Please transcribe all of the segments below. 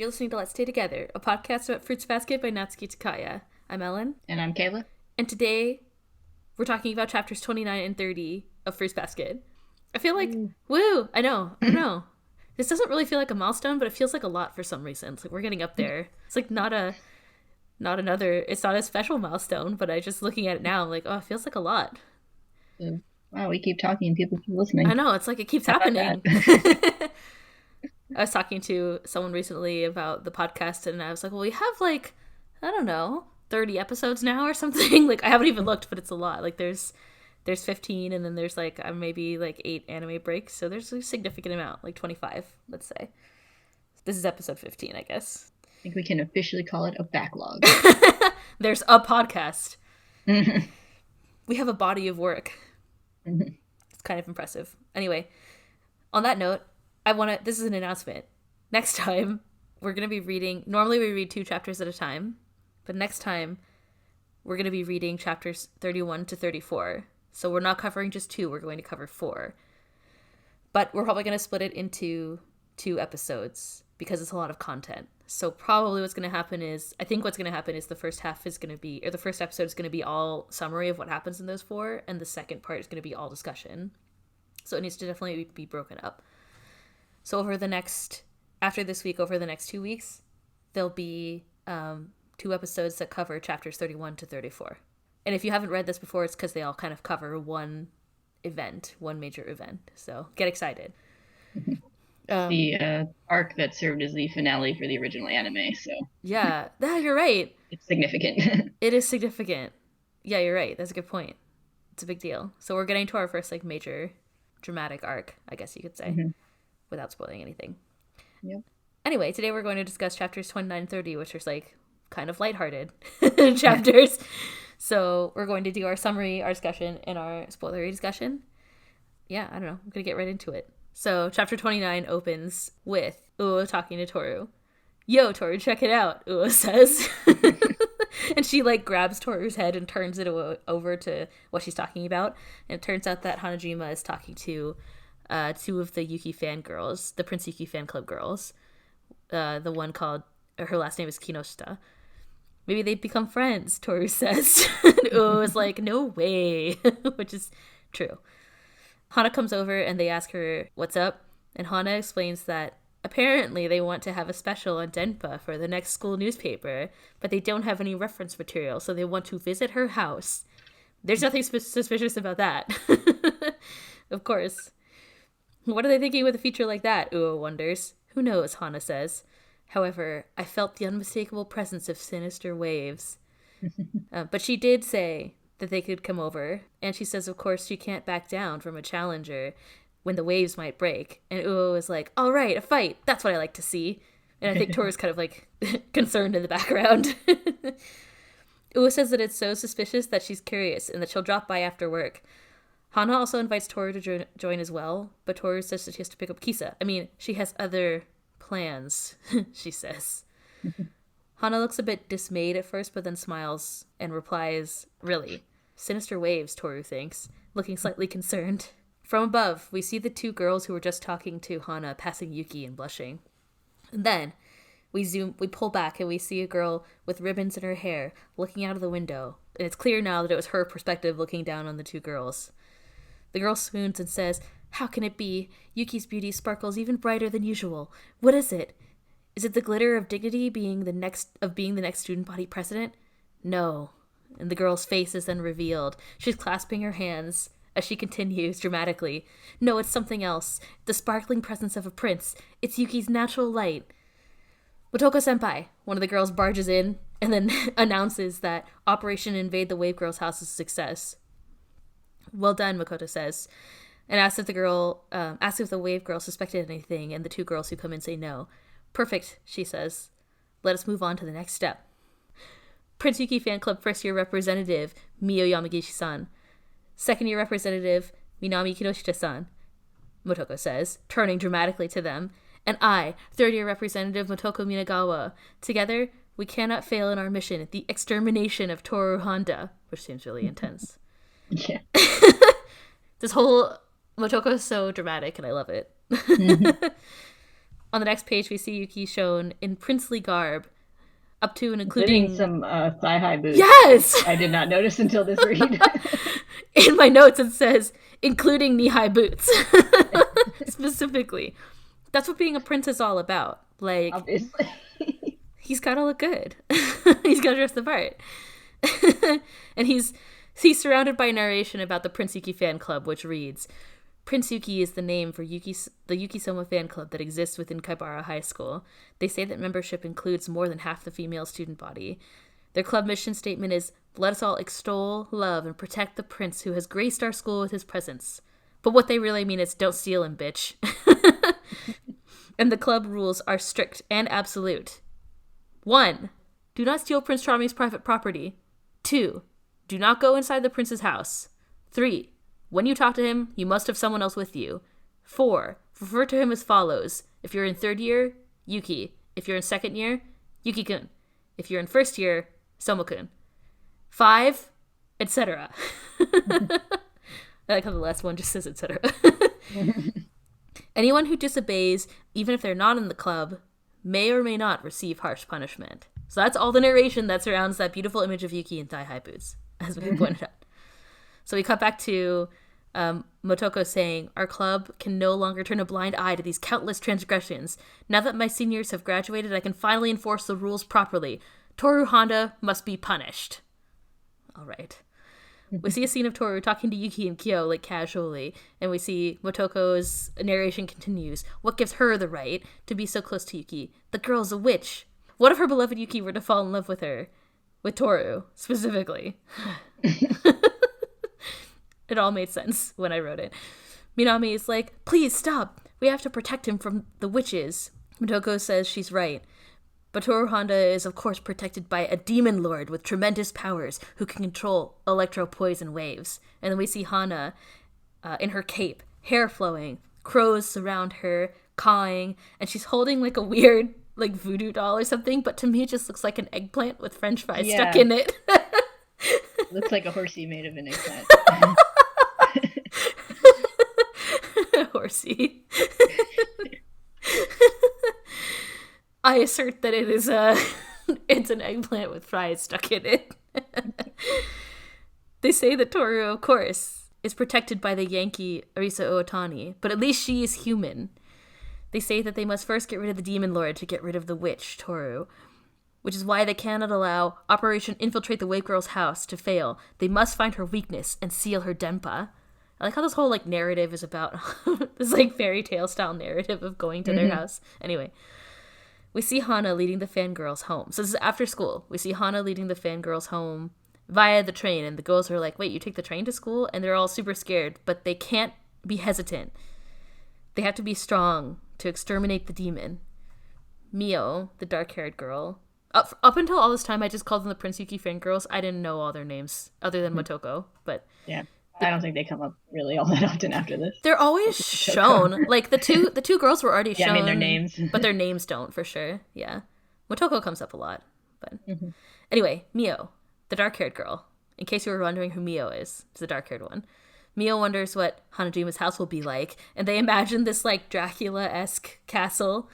You're listening to Let's Stay Together, a podcast about Fruits Basket by Natsuki Takaya. I'm Ellen. And I'm Kayla. And today, we're talking about chapters 29 and 30 of Fruits Basket. I feel like, woo, I know. This doesn't really feel like a milestone, but it feels like a lot for some reason. It's like we're getting up there. It's like it's not a special milestone, but I just looking at it now, I'm like, oh, it feels like a lot. Wow, we keep talking and people keep listening. I know, it's like it keeps happening. I was talking to someone recently about the podcast, and I was like, well, we have like, I don't know, 30 episodes now or something. Like, I haven't even looked, but it's a lot. Like, there's 15, and then there's like maybe like 8 anime breaks, so there's a significant amount, like 25, let's say. This is episode 15, I guess. I think we can officially call it a backlog. There's a podcast. We have a body of work. It's kind of impressive. Anyway, on that note, this is an announcement. Next time, we're going to be reading, normally we read 2 chapters at a time, but next time, we're going to be reading chapters 31 to 34. So we're not covering just 2, we're going to cover 4. But we're probably going to split it into 2 episodes, because it's a lot of content. So probably what's going to happen is, the first half is going to be, or the first episode is going to be all summary of what happens in those 4, and the second part is going to be all discussion. So it needs to definitely be broken up. So after this week, over the next 2 weeks, there'll be 2 episodes that cover chapters 31 to 34. And if you haven't read this before, it's because they all kind of cover one major event. So get excited. The arc that served as the finale for the original anime, so. Yeah, you're right. It's significant. It is significant. Yeah, you're right. That's a good point. It's a big deal. So we're getting to our first like major dramatic arc, I guess you could say. Without spoiling anything. Yep. Anyway, today we're going to discuss chapters 29 and 30, which are like kind of lighthearted chapters. So we're going to do our summary, our discussion, and our spoilery discussion. Yeah, I don't know. I'm going to get right into it. So chapter 29 opens with Uo talking to Tohru. Yo, Tohru, check it out, Uo says. And she like grabs Tohru's head and turns it over to what she's talking about. And it turns out that Hanajima is talking to 2 of the Yuki fangirls, the Prince Yuki fan club girls. The one called, her last name is Kinoshita. Maybe they've become friends, Tohru says. And Uo is like, no way, which is true. Hana comes over and they ask her, what's up? And Hana explains that apparently they want to have a special on Denpa for the next school newspaper, but they don't have any reference material, so they want to visit her house. There's nothing suspicious about that. Of course. What are they thinking with a feature like that, Uo wonders. Who knows, Hana says. However, I felt the unmistakable presence of sinister waves. But she did say that they could come over, and she says, of course, she can't back down from a challenger when the waves might break. And Uo is like, all right, a fight. That's what I like to see. And I think Toru's kind of like concerned in the background. Uo says that it's so suspicious that she's curious and that she'll drop by after work. Hana also invites Tohru to join as well, but Tohru says that she has to pick up Kisa. I mean, she has other plans, she says. Hana looks a bit dismayed at first, but then smiles and replies, really? Sinister waves, Tohru thinks, looking slightly concerned. From above, we see the 2 girls who were just talking to Hana passing Yuki and blushing. And then we pull back and we see a girl with ribbons in her hair looking out of the window. And it's clear now that it was her perspective looking down on the 2 girls. The girl swoons and says, how can it be? Yuki's beauty sparkles even brighter than usual. What is it? Is it the glitter of dignity being the next student body president? No. And the girl's face is then revealed. She's clasping her hands as she continues dramatically. No, it's something else. The sparkling presence of a prince. It's Yuki's natural light. Motoko-senpai, one of the girls barges in and then announces that Operation Invade the Wave Girl's house is a success. Well done, Makoto says, and asks if the Wave Girl suspected anything, and the 2 girls who come in say no. Perfect, she says. Let us move on to the next step. Prince Yuki Fan Club first-year representative, Mio Yamagishi-san. Second-year representative, Minami Kinoshita-san, Motoko says, turning dramatically to them. And I, third-year representative Motoko Minagawa. Together, we cannot fail in our mission, the extermination of Tohru Honda, which seems really intense. Yeah. This whole Motoko is so dramatic, and I love it. On the next page, we see Yuki shown in princely garb, up to and Fitting including... some thigh-high boots. Yes! I did not notice until this read. In my notes, it says, including knee-high boots. Specifically. That's what being a prince is all about. Like, obviously. He's gotta look good. He's gotta dress the part. And he's surrounded by narration about the Prince Yuki fan club, which reads, Prince Yuki is the name for the Yuki-Soma fan club that exists within Kaibara High School. They say that membership includes more than half the female student body. Their club mission statement is, let us all extol, love, and protect the prince who has graced our school with his presence. But what they really mean is, don't steal him, bitch. And the club rules are strict and absolute. 1. Do not steal Prince Charming's private property. 2. Do not go inside the prince's house. 3. When you talk to him, you must have someone else with you. 4. Refer to him as follows. If you're in 3rd year, Yuki. If you're in 2nd year, Yuki-kun. If you're in 1st year, Somo-kun. 5, etc. I like how the last one just says etc. Anyone who disobeys, even if they're not in the club, may or may not receive harsh punishment. So that's all the narration that surrounds that beautiful image of Yuki in thigh-high boots, as we pointed out. So we cut back to Motoko saying, our club can no longer turn a blind eye to these countless transgressions. Now that my seniors have graduated, I can finally enforce the rules properly. Tohru Hana must be punished. All right. We see a scene of Tohru talking to Yuki and Kyo, like, casually, and we see Motoko's narration continues. What gives her the right to be so close to Yuki? The girl's a witch. What if her beloved Yuki were to fall in love with her? With Tohru, specifically. It all made sense when I wrote it. Minami is like, please stop. We have to protect him from the witches. Motoko says she's right. But Tohru Hana is, of course, protected by a demon lord with tremendous powers who can control electro-poison waves. And then we see Hana in her cape, hair flowing, crows surround her, cawing, and she's holding, like, a weird, like, voodoo doll or something, but to me it just looks like an eggplant with french fries stuck in it. Looks like a horsey made of an eggplant. Horsey. I assert that it is it's an eggplant with fries stuck in it. They say that Tohru, of course, is protected by the Yankee Arisa Ootani, but at least she is human. They say that they must first get rid of the demon lord to get rid of the witch, Tohru, which is why they cannot allow Operation Infiltrate the Wave Girl's house to fail. They must find her weakness and seal her denpa. I like how this whole, like, narrative is about this, like, fairy tale style narrative of going to their house. Anyway. We see Hana leading the fangirls home. So this is after school. We see Hana leading the fangirls home via the train. And the girls are like, wait, you take the train to school? And they're all super scared. But they can't be hesitant. They have to be strong to exterminate the demon. Mio, the dark-haired girl. Up until all this time, I just called them the Prince Yuki fangirls. I didn't know all their names other than Motoko. But yeah. I don't think they come up really all that often after this. They're always shown. Like, the two girls were already shown. Yeah, I mean, their names. But their names don't, for sure. Yeah. Motoko comes up a lot. But anyway, Mio, the dark-haired girl. In case you were wondering who Mio is, it's the dark-haired one. Mio wonders what Hanajuma's house will be like, and they imagine this, like, Dracula-esque castle,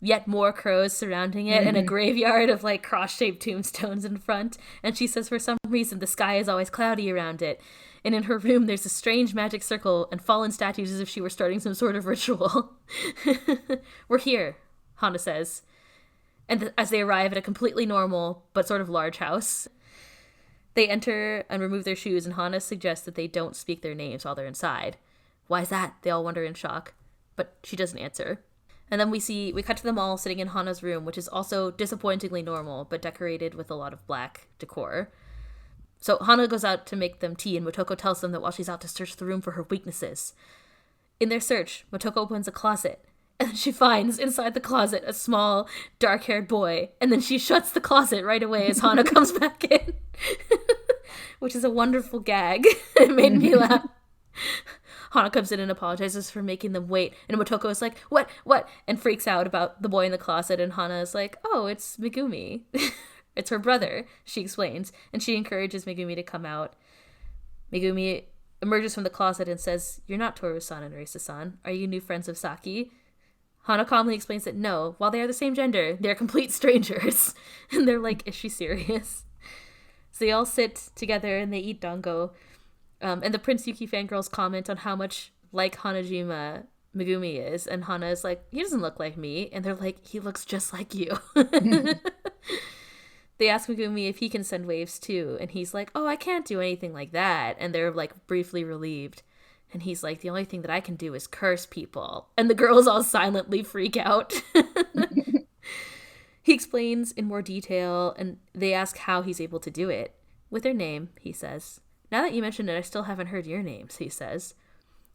yet more crows surrounding it, and a graveyard of, like, cross-shaped tombstones in front. And she says for some reason the sky is always cloudy around it. And in her room, there's a strange magic circle and fallen statues as if she were starting some sort of ritual. We're here, Hana says. And as they arrive at a completely normal, but sort of large house, they enter and remove their shoes, and Hana suggests that they don't speak their names while they're inside. Why is that? They all wonder in shock. But she doesn't answer. And then we cut to them all sitting in Hana's room, which is also disappointingly normal, but decorated with a lot of black decor. So Hana goes out to make them tea, and Motoko tells them that while she's out to search the room for her weaknesses. In their search, Motoko opens a closet, and then she finds inside the closet a small, dark-haired boy, and then she shuts the closet right away as Hana comes back in. Which is a wonderful gag. It made me laugh. Hana comes in and apologizes for making them wait, and Motoko is like, what? And freaks out about the boy in the closet, and Hana is like, oh, it's Megumi. It's her brother, she explains, and she encourages Megumi to come out. Megumi emerges from the closet and says, you're not Tohru-san and Arisa-san. Are you new friends of Saki? Hana calmly explains that no, while they are the same gender, they're complete strangers. And they're like, is she serious? So they all sit together and they eat dango. And the Prince Yuki fangirls comment on how much like Hanajima Megumi is. And Hana is like, he doesn't look like me. And they're like, he looks just like you. They ask Megumi if he can send waves too. And he's like, oh, I can't do anything like that. And they're like briefly relieved. And he's like, the only thing that I can do is curse people. And the girls all silently freak out. He explains in more detail, and they ask how he's able to do it. With her name, he says. Now that you mention it, I still haven't heard your names, he says.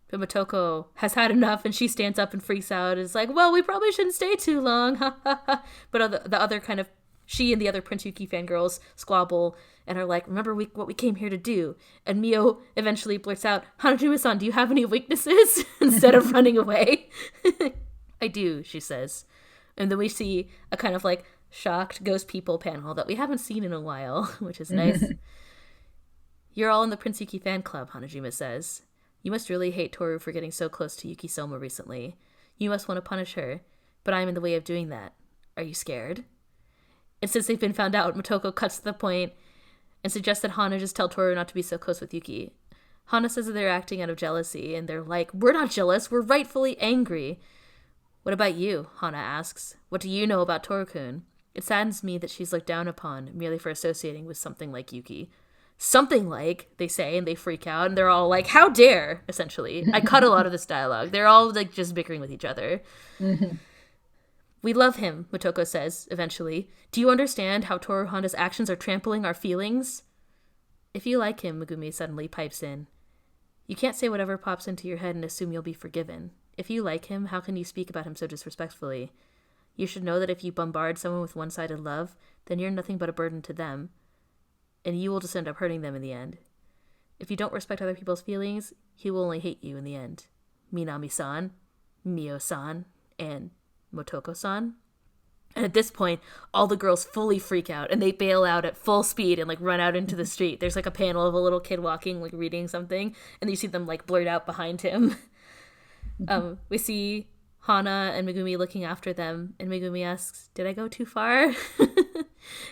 But Motoko has had enough, and she stands up and freaks out. And is like, well, we probably shouldn't stay too long. But the other kind of, she and the other Prince Yuki fangirls squabble and are like, remember what we came here to do. And Mio eventually blurts out, Hanajima-san, do you have any weaknesses? Instead of running away. I do, she says. And then we see a kind of like shocked ghost people panel that we haven't seen in a while, which is nice. You're all in the Prince Yuki fan club, Hanajima says. You must really hate Tohru for getting so close to Yuki Soma recently. You must want to punish her, but I'm in the way of doing that. Are you scared? And since they've been found out, Motoko cuts to the point and suggests that Hana just tell Tohru not to be so close with Yuki. Hana says that they're acting out of jealousy, and they're like, we're not jealous, we're rightfully angry. What about you? Hana asks. What do you know about Tohru-kun? It saddens me that she's looked down upon merely for associating with something like Yuki. Something like, they say, and they freak out, and they're all like, how dare, essentially. I cut a lot of this dialogue. They're all like just bickering with each other. We love him, Motoko says, eventually. Do you understand how Tohru Honda's actions are trampling our feelings? If you like him, Megumi suddenly pipes in. You can't say whatever pops into your head and assume you'll be forgiven. If you like him, how can you speak about him so disrespectfully? You should know that if you bombard someone with one-sided love, then you're nothing but a burden to them, and you will just end up hurting them in the end. If you don't respect other people's feelings, he will only hate you in the end. Minami-san, Mio-san, and Motoko-san. And at this point, all the girls fully freak out, and they bail out at full speed and, like, run out into the street. There's, like, a panel of a little kid walking, like, reading something, and you see them, like, blurt out behind him. We see Hana and Megumi looking after them, and Megumi asks, did I go too far?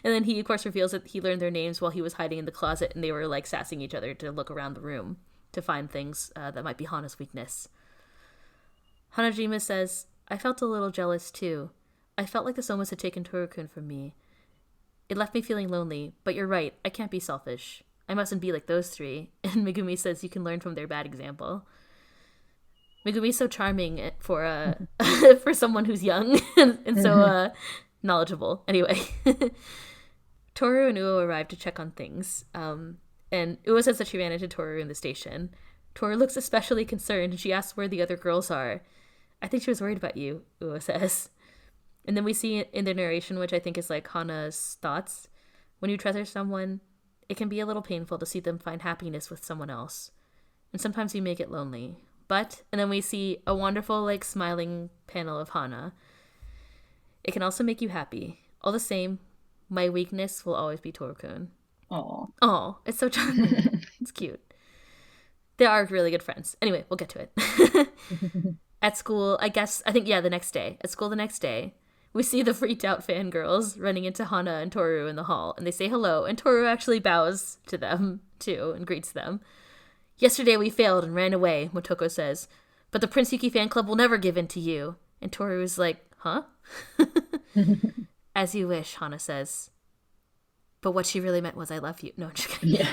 And then he, of course, reveals that he learned their names while he was hiding in the closet, and they were, like, sassing each other to look around the room to find things that might be Hana's weakness. Hanajima says, I felt a little jealous, too. I felt like the Somas had taken Tohru-kun from me. It left me feeling lonely, but you're right, I can't be selfish. I mustn't be like those three. And Megumi says you can learn from their bad example. Megumi's so charming for for someone who's young and so knowledgeable. Anyway, Tohru and Uo arrive to check on things. And Uo says that she ran into Tohru in the station. Tohru looks especially concerned, and she asks where the other girls are. I think she was worried about you, Uo says. And then we see in the narration, which I think is like Hana's thoughts, when you treasure someone, it can be a little painful to see them find happiness with someone else. And sometimes you may get lonely. But, and then we see a wonderful, like, smiling panel of Hana. It can also make you happy. All the same, my weakness will always be Tohru-kun. Aw, it's so charming. It's cute. They are really good friends. Anyway, we'll get to it. At school, the next day. At school the next day, we see the freaked out fangirls running into Hana and Tohru in the hall, and they say hello, and Tohru actually bows to them, too, and greets them. Yesterday we failed and ran away, Motoko says, but the Prince Yuki fan club will never give in to you. And Tohru is like, huh? As you wish, Hana says. But what she really meant was I love you. No, I'm just kidding. Yeah.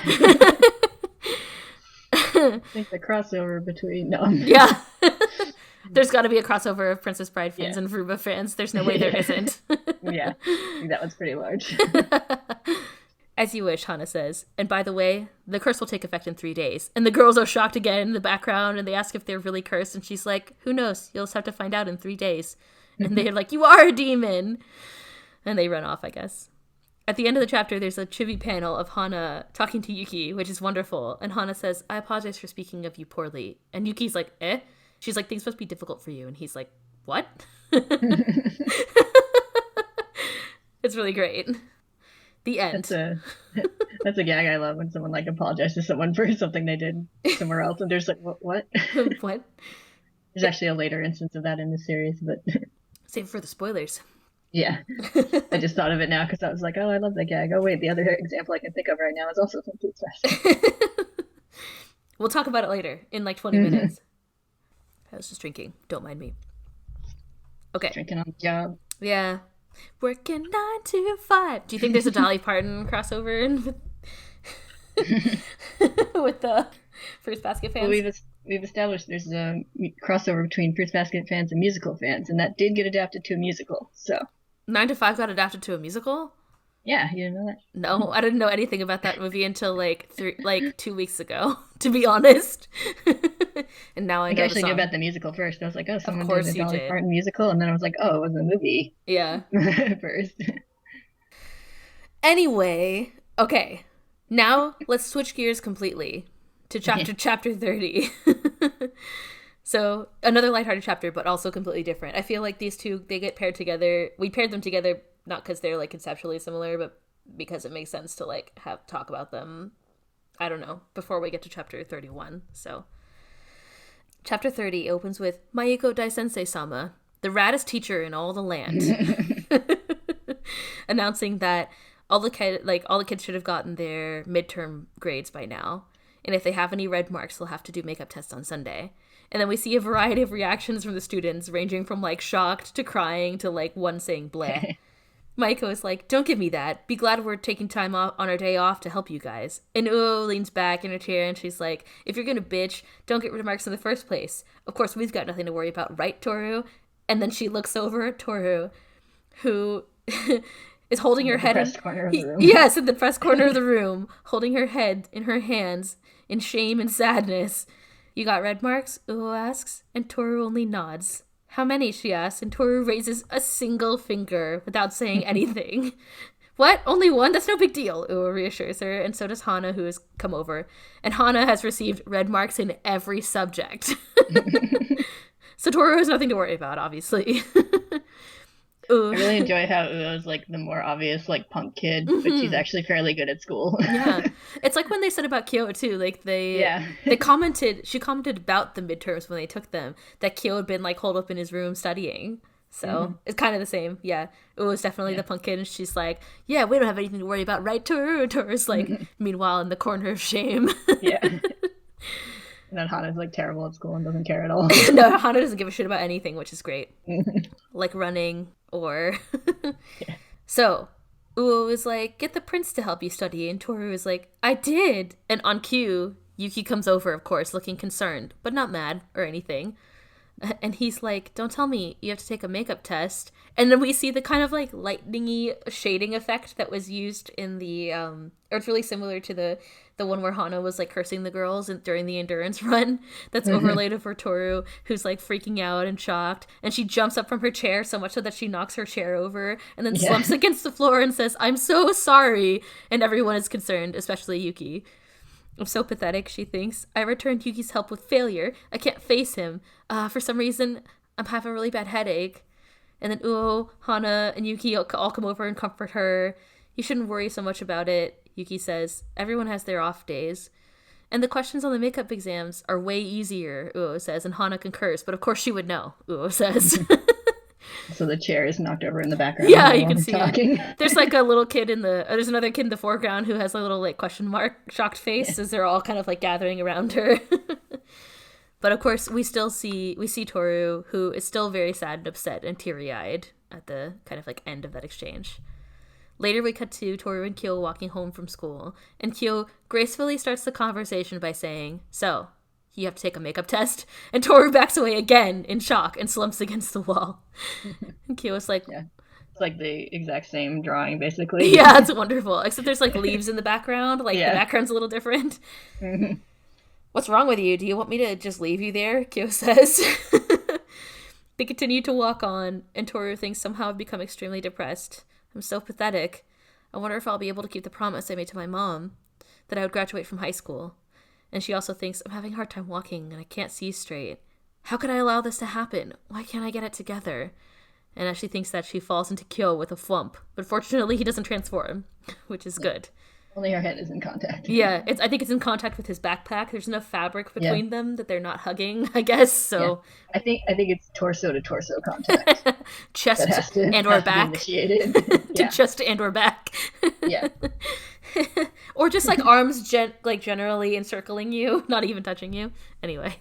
I think the crossover between... No. Yeah. There's got to be a crossover of Princess Bride fans and Fruba fans. There's no way there isn't. Yeah, I think that one's pretty large. As you wish, Hana says. And by the way, the curse will take effect in 3 days. And the girls are shocked again in the background, and they ask if they're really cursed, and she's like, who knows? You'll just have to find out in 3 days. And they're like, you are a demon! And they run off, I guess. At the end of the chapter, there's a chibi panel of Hana talking to Yuki, which is wonderful. And Hana says, I apologize for speaking of you poorly. And Yuki's like, eh? She's like, things must be difficult for you. And he's like, what? It's really great. The end. That's a gag I love when someone like apologizes to someone for something they did somewhere else, and they're just like, what? What? There's actually a later instance of that in the series, but Save it for the spoilers. Yeah. I just thought of it now because I was like, oh, I love that gag. Oh, wait, the other example I can think of right now is also from Fruits Basket. We'll talk about it later in like 20 minutes. I was just drinking. Don't mind me. Okay. Drinking on the job. Yeah. Working 9 to 5. Do you think there's a Dolly Parton crossover with the Fruits Basket fans? Well, we've established there's a crossover between Fruits Basket fans and musical fans, and that did get adapted to a musical. So 9 to 5 got adapted to a musical? Yeah, you didn't know that? No, I didn't know anything about that movie until like 2 weeks ago, to be honest. And now I know actually knew about the musical first. I was like, oh, someone did a Dolly did. Parton musical, and then I was like, oh, it was a movie. Yeah. First. Anyway, okay. Now let's switch gears completely to chapter 30. So another lighthearted chapter, but also completely different. I feel like these two, they get paired together. We paired them together not because they're like conceptually similar, but because it makes sense to like talk about them. I don't know, before we get to chapter 31. So chapter 30 opens with Mayuko Daisensei-sama, the raddest teacher in all the land, announcing that all the kids should have gotten their midterm grades by now, and if they have any red marks, they'll have to do makeup tests on Sunday. And then we see a variety of reactions from the students, ranging from like shocked to crying to like one saying bleh. Maiko is like, don't give me that. Be glad we're taking time off on our day off to help you guys. And Uo leans back in her chair and she's like, if you're gonna bitch, don't get rid of marks in the first place. Of course, we've got nothing to worry about, right, Tohru? And then she looks over at Tohru, who is holding her head in the press corner of the room, holding her head in her hands in shame and sadness. You got red marks? Uo asks, and Tohru only nods. How many? She asks, and Tohru raises a single finger without saying anything. What? Only one? That's no big deal, Uo reassures her, and so does Hana, who has come over. And Hana has received red marks in every subject. So Tohru has nothing to worry about, obviously. I really enjoy how Uo's like the more obvious like punk kid, but she's actually fairly good at school. Yeah, it's like when they said about Kyo too. Like she commented about the midterms when they took them that Kyo had been like holed up in his room studying. So it's kind of the same. Yeah, Uo's definitely the punk kid, and she's like, yeah, we don't have anything to worry about, right, Tohru? Tohru's like, meanwhile in the corner of shame. Yeah. And then Hana's like terrible at school and doesn't care at all. No, Hana doesn't give a shit about anything, which is great. Like running or... Yeah. So, Uo is like, get the prince to help you study. And Tohru is like, I did. And on cue, Yuki comes over, of course, looking concerned, but not mad or anything. And he's like, don't tell me you have to take a makeup test. And then we see the kind of like lightning-y shading effect that was used in the... or it's really similar to the one where Hana was like cursing the girls during the endurance run. That's overlaid over Tohru, who's like freaking out and shocked. And she jumps up from her chair so much so that she knocks her chair over and then slumps against the floor and says, I'm so sorry. And everyone is concerned, especially Yuki. I'm so pathetic, she thinks. I returned Yuki's help with failure. I can't face him. For some reason, I'm having a really bad headache. And then Uo, Hana, and Yuki all come over and comfort her. You shouldn't worry so much about it, Yuki says. Everyone has their off days. And the questions on the makeup exams are way easier, Uo says, and Hana concurs. But of course she would know, Uo says. So the chair is knocked over in the background. Yeah, you can see it. There's like a little kid there's another kid in the foreground who has a little like question mark shocked face as they're all kind of like gathering around her. But of course we see Tohru, who is still very sad and upset and teary-eyed at the kind of like end of that exchange. Later we cut to Tohru and Kyo walking home from school, and Kyo gracefully starts the conversation by saying, so, you have to take a makeup test? And Tohru backs away again in shock and slumps against the wall. And Kyo's like... Yeah. It's like the exact same drawing, basically. Yeah, it's wonderful. Except there's like leaves in the background. Like the background's a little different. What's wrong with you? Do you want me to just leave you there? Kyo says. They continue to walk on, and Tohru thinks somehow I've become extremely depressed. I'm so pathetic. I wonder if I'll be able to keep the promise I made to my mom, that I would graduate from high school. And she also thinks, I'm having a hard time walking, and I can't see straight. How could I allow this to happen? Why can't I get it together? And as she thinks that, she falls into Kyo with a flump. But fortunately, he doesn't transform, which is good. Only her head is in contact. Yeah, I think it's in contact with his backpack. There's enough fabric Yeah. between them that they're not hugging, I guess. Yeah. So I think it's torso to torso contact that chest has to and or has to be back. initiated. To Yeah. chest and or back. Yeah. Or just like arms like generally encircling you, not even touching you. Anyway.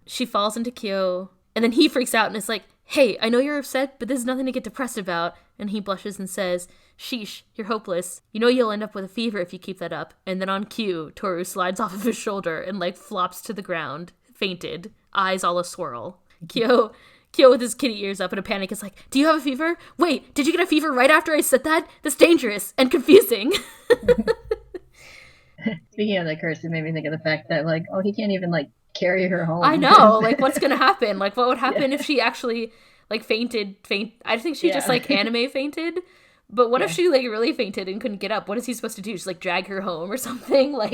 She falls into Kyo, and then he freaks out and is like, "Hey, I know you're upset, but this is nothing to get depressed about." And he blushes and says, "Sheesh, you're hopeless. You know you'll end up with a fever if you keep that up." And then on cue, Tohru slides off of his shoulder and like flops to the ground, fainted, eyes all a swirl. Kyo with his kitty ears up in a panic is like, "Do you have a fever? Wait, did you get a fever right after I said that? That's dangerous and confusing." Speaking of the curse, it made me think of the fact that like, oh, he can't even like carry her home. I know, like what's gonna happen? Like what would happen if she actually like fainted? I think she just like anime fainted. But what if she like really fainted and couldn't get up? What is he supposed to do? Just like drag her home or something? Like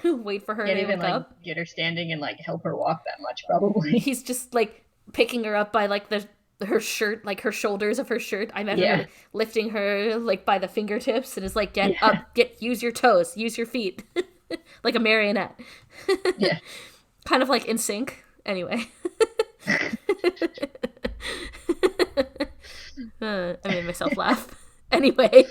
wait for her can't to even wake like up? get her standing and like help her walk that much probably. He's just like picking her up by like her shirt, like her shoulders of her shirt. I imagine her lifting her like by the fingertips and is like, "Get up, use your toes, use your feet." Like a marionette. Yeah. Kind of like in sync. Anyway. I made myself laugh. Anyway.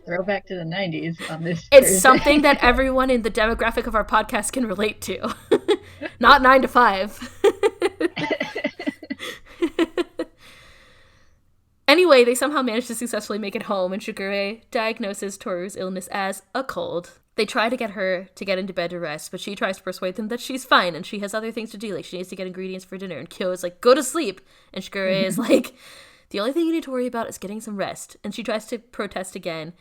Throwback to the 90s on this. It's Thursday. Something that everyone in the demographic of our podcast can relate to. Not 9 to 5. Anyway, they somehow manage to successfully make it home, and Shigure diagnoses Toru's illness as a cold. They try to get her to get into bed to rest, but she tries to persuade them that she's fine and she has other things to do, like she needs to get ingredients for dinner. And Kyo is like, "Go to sleep." And Shigure is like, "The only thing you need to worry about is getting some rest." And she tries to protest again,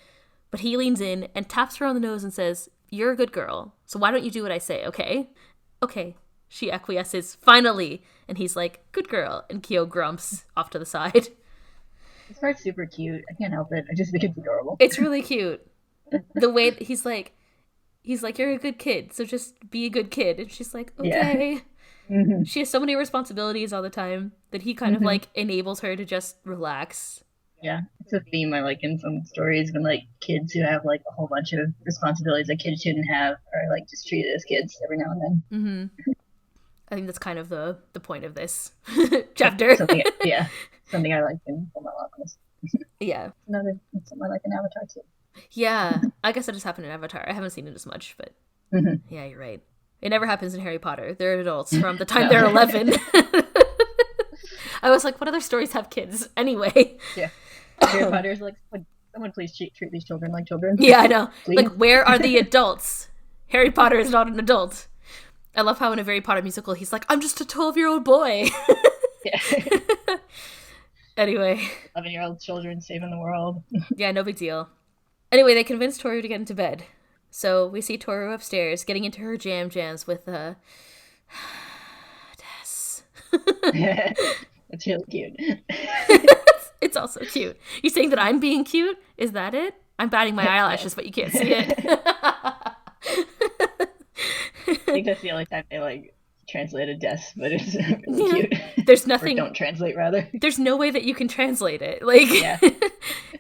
but he leans in and taps her on the nose and says, "You're a good girl, so why don't you do what I say, okay?" "Okay." She acquiesces, finally. And he's like, "Good girl." And Kyo grumps off to the side. This part's super cute. I can't help it. I just think it's adorable. It's really cute. The way that he's like, "You're a good kid, so just be a good kid." And she's like, "Okay." Yeah. She has so many responsibilities all the time that he kind of like enables her to just relax. Yeah, it's a theme I like in some stories when like kids who have like a whole bunch of responsibilities that kids shouldn't have are like just treated as kids every now and then. I think that's kind of the point of this chapter. Something I like in Fullmetal Alchemist. Yeah. Something I like in Avatar too. Yeah, I guess that just happened in Avatar. I haven't seen it as much, but yeah, you're right. It never happens in Harry Potter. They're adults from the time they're 11. I was like, what other stories have kids? Anyway. Yeah. Harry Potter's like, someone please treat these children like children. Yeah, I know. Please? Like, where are the adults? Harry Potter is not an adult. I love how in a Harry Potter musical, he's like, "I'm just a 12-year-old boy." Yeah. Anyway. 11-year-old children saving the world. Yeah, no big deal. Anyway, they convince Tohru to get into bed. So we see Tohru upstairs getting into her jams with Des. It's really cute. It's also cute. You're saying that I'm being cute? Is that it? I'm batting my eyelashes, but you can't see it. I think that's the only time they like translated Des, but it's really cute. There's nothing. Or don't translate, rather. There's no way that you can translate it. Like, yeah.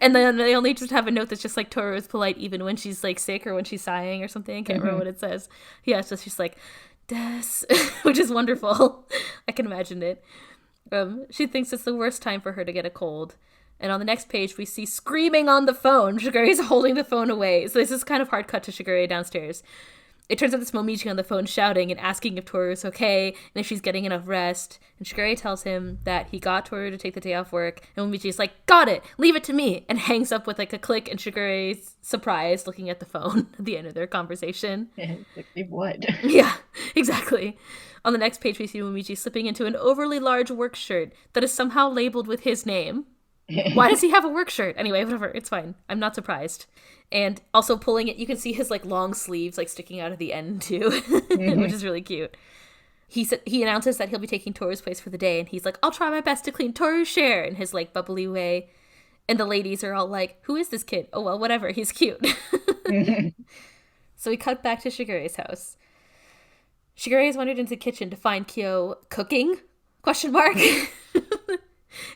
And then they only just have a note that's just like, Tohru is polite even when she's like sick or when she's sighing or something. I can't remember what it says. Yeah, it's just she's like, "Des," which is wonderful. I can imagine it. She thinks it's the worst time for her to get a cold. And on the next page, we see screaming on the phone. Shigure is holding the phone away. So this is kind of hard cut to Shigure downstairs. It turns out it's Momiji on the phone shouting and asking if Tohru is okay and if she's getting enough rest. And Shigure tells him that he got Tohru to take the day off work. And Momiji is like, "Got it! Leave it to me!" And hangs up with like a click. And Shigure is surprised looking at the phone at the end of their conversation. Like, what? Yeah, exactly. On the next page, we see Momiji slipping into an overly large work shirt that is somehow labeled with his name. Why does he have a work shirt? Anyway, whatever. It's fine. I'm not surprised. And also pulling it, you can see his like long sleeves like sticking out of the end too, which is really cute. He announces that he'll be taking Toru's place for the day, and he's like, "I'll try my best to clean Toru's share," in his like bubbly way. And the ladies are all like, "Who is this kid? Oh well, whatever. He's cute." So we cut back to Shigure's house. Shigure has wandered into the kitchen to find Kyo cooking? ?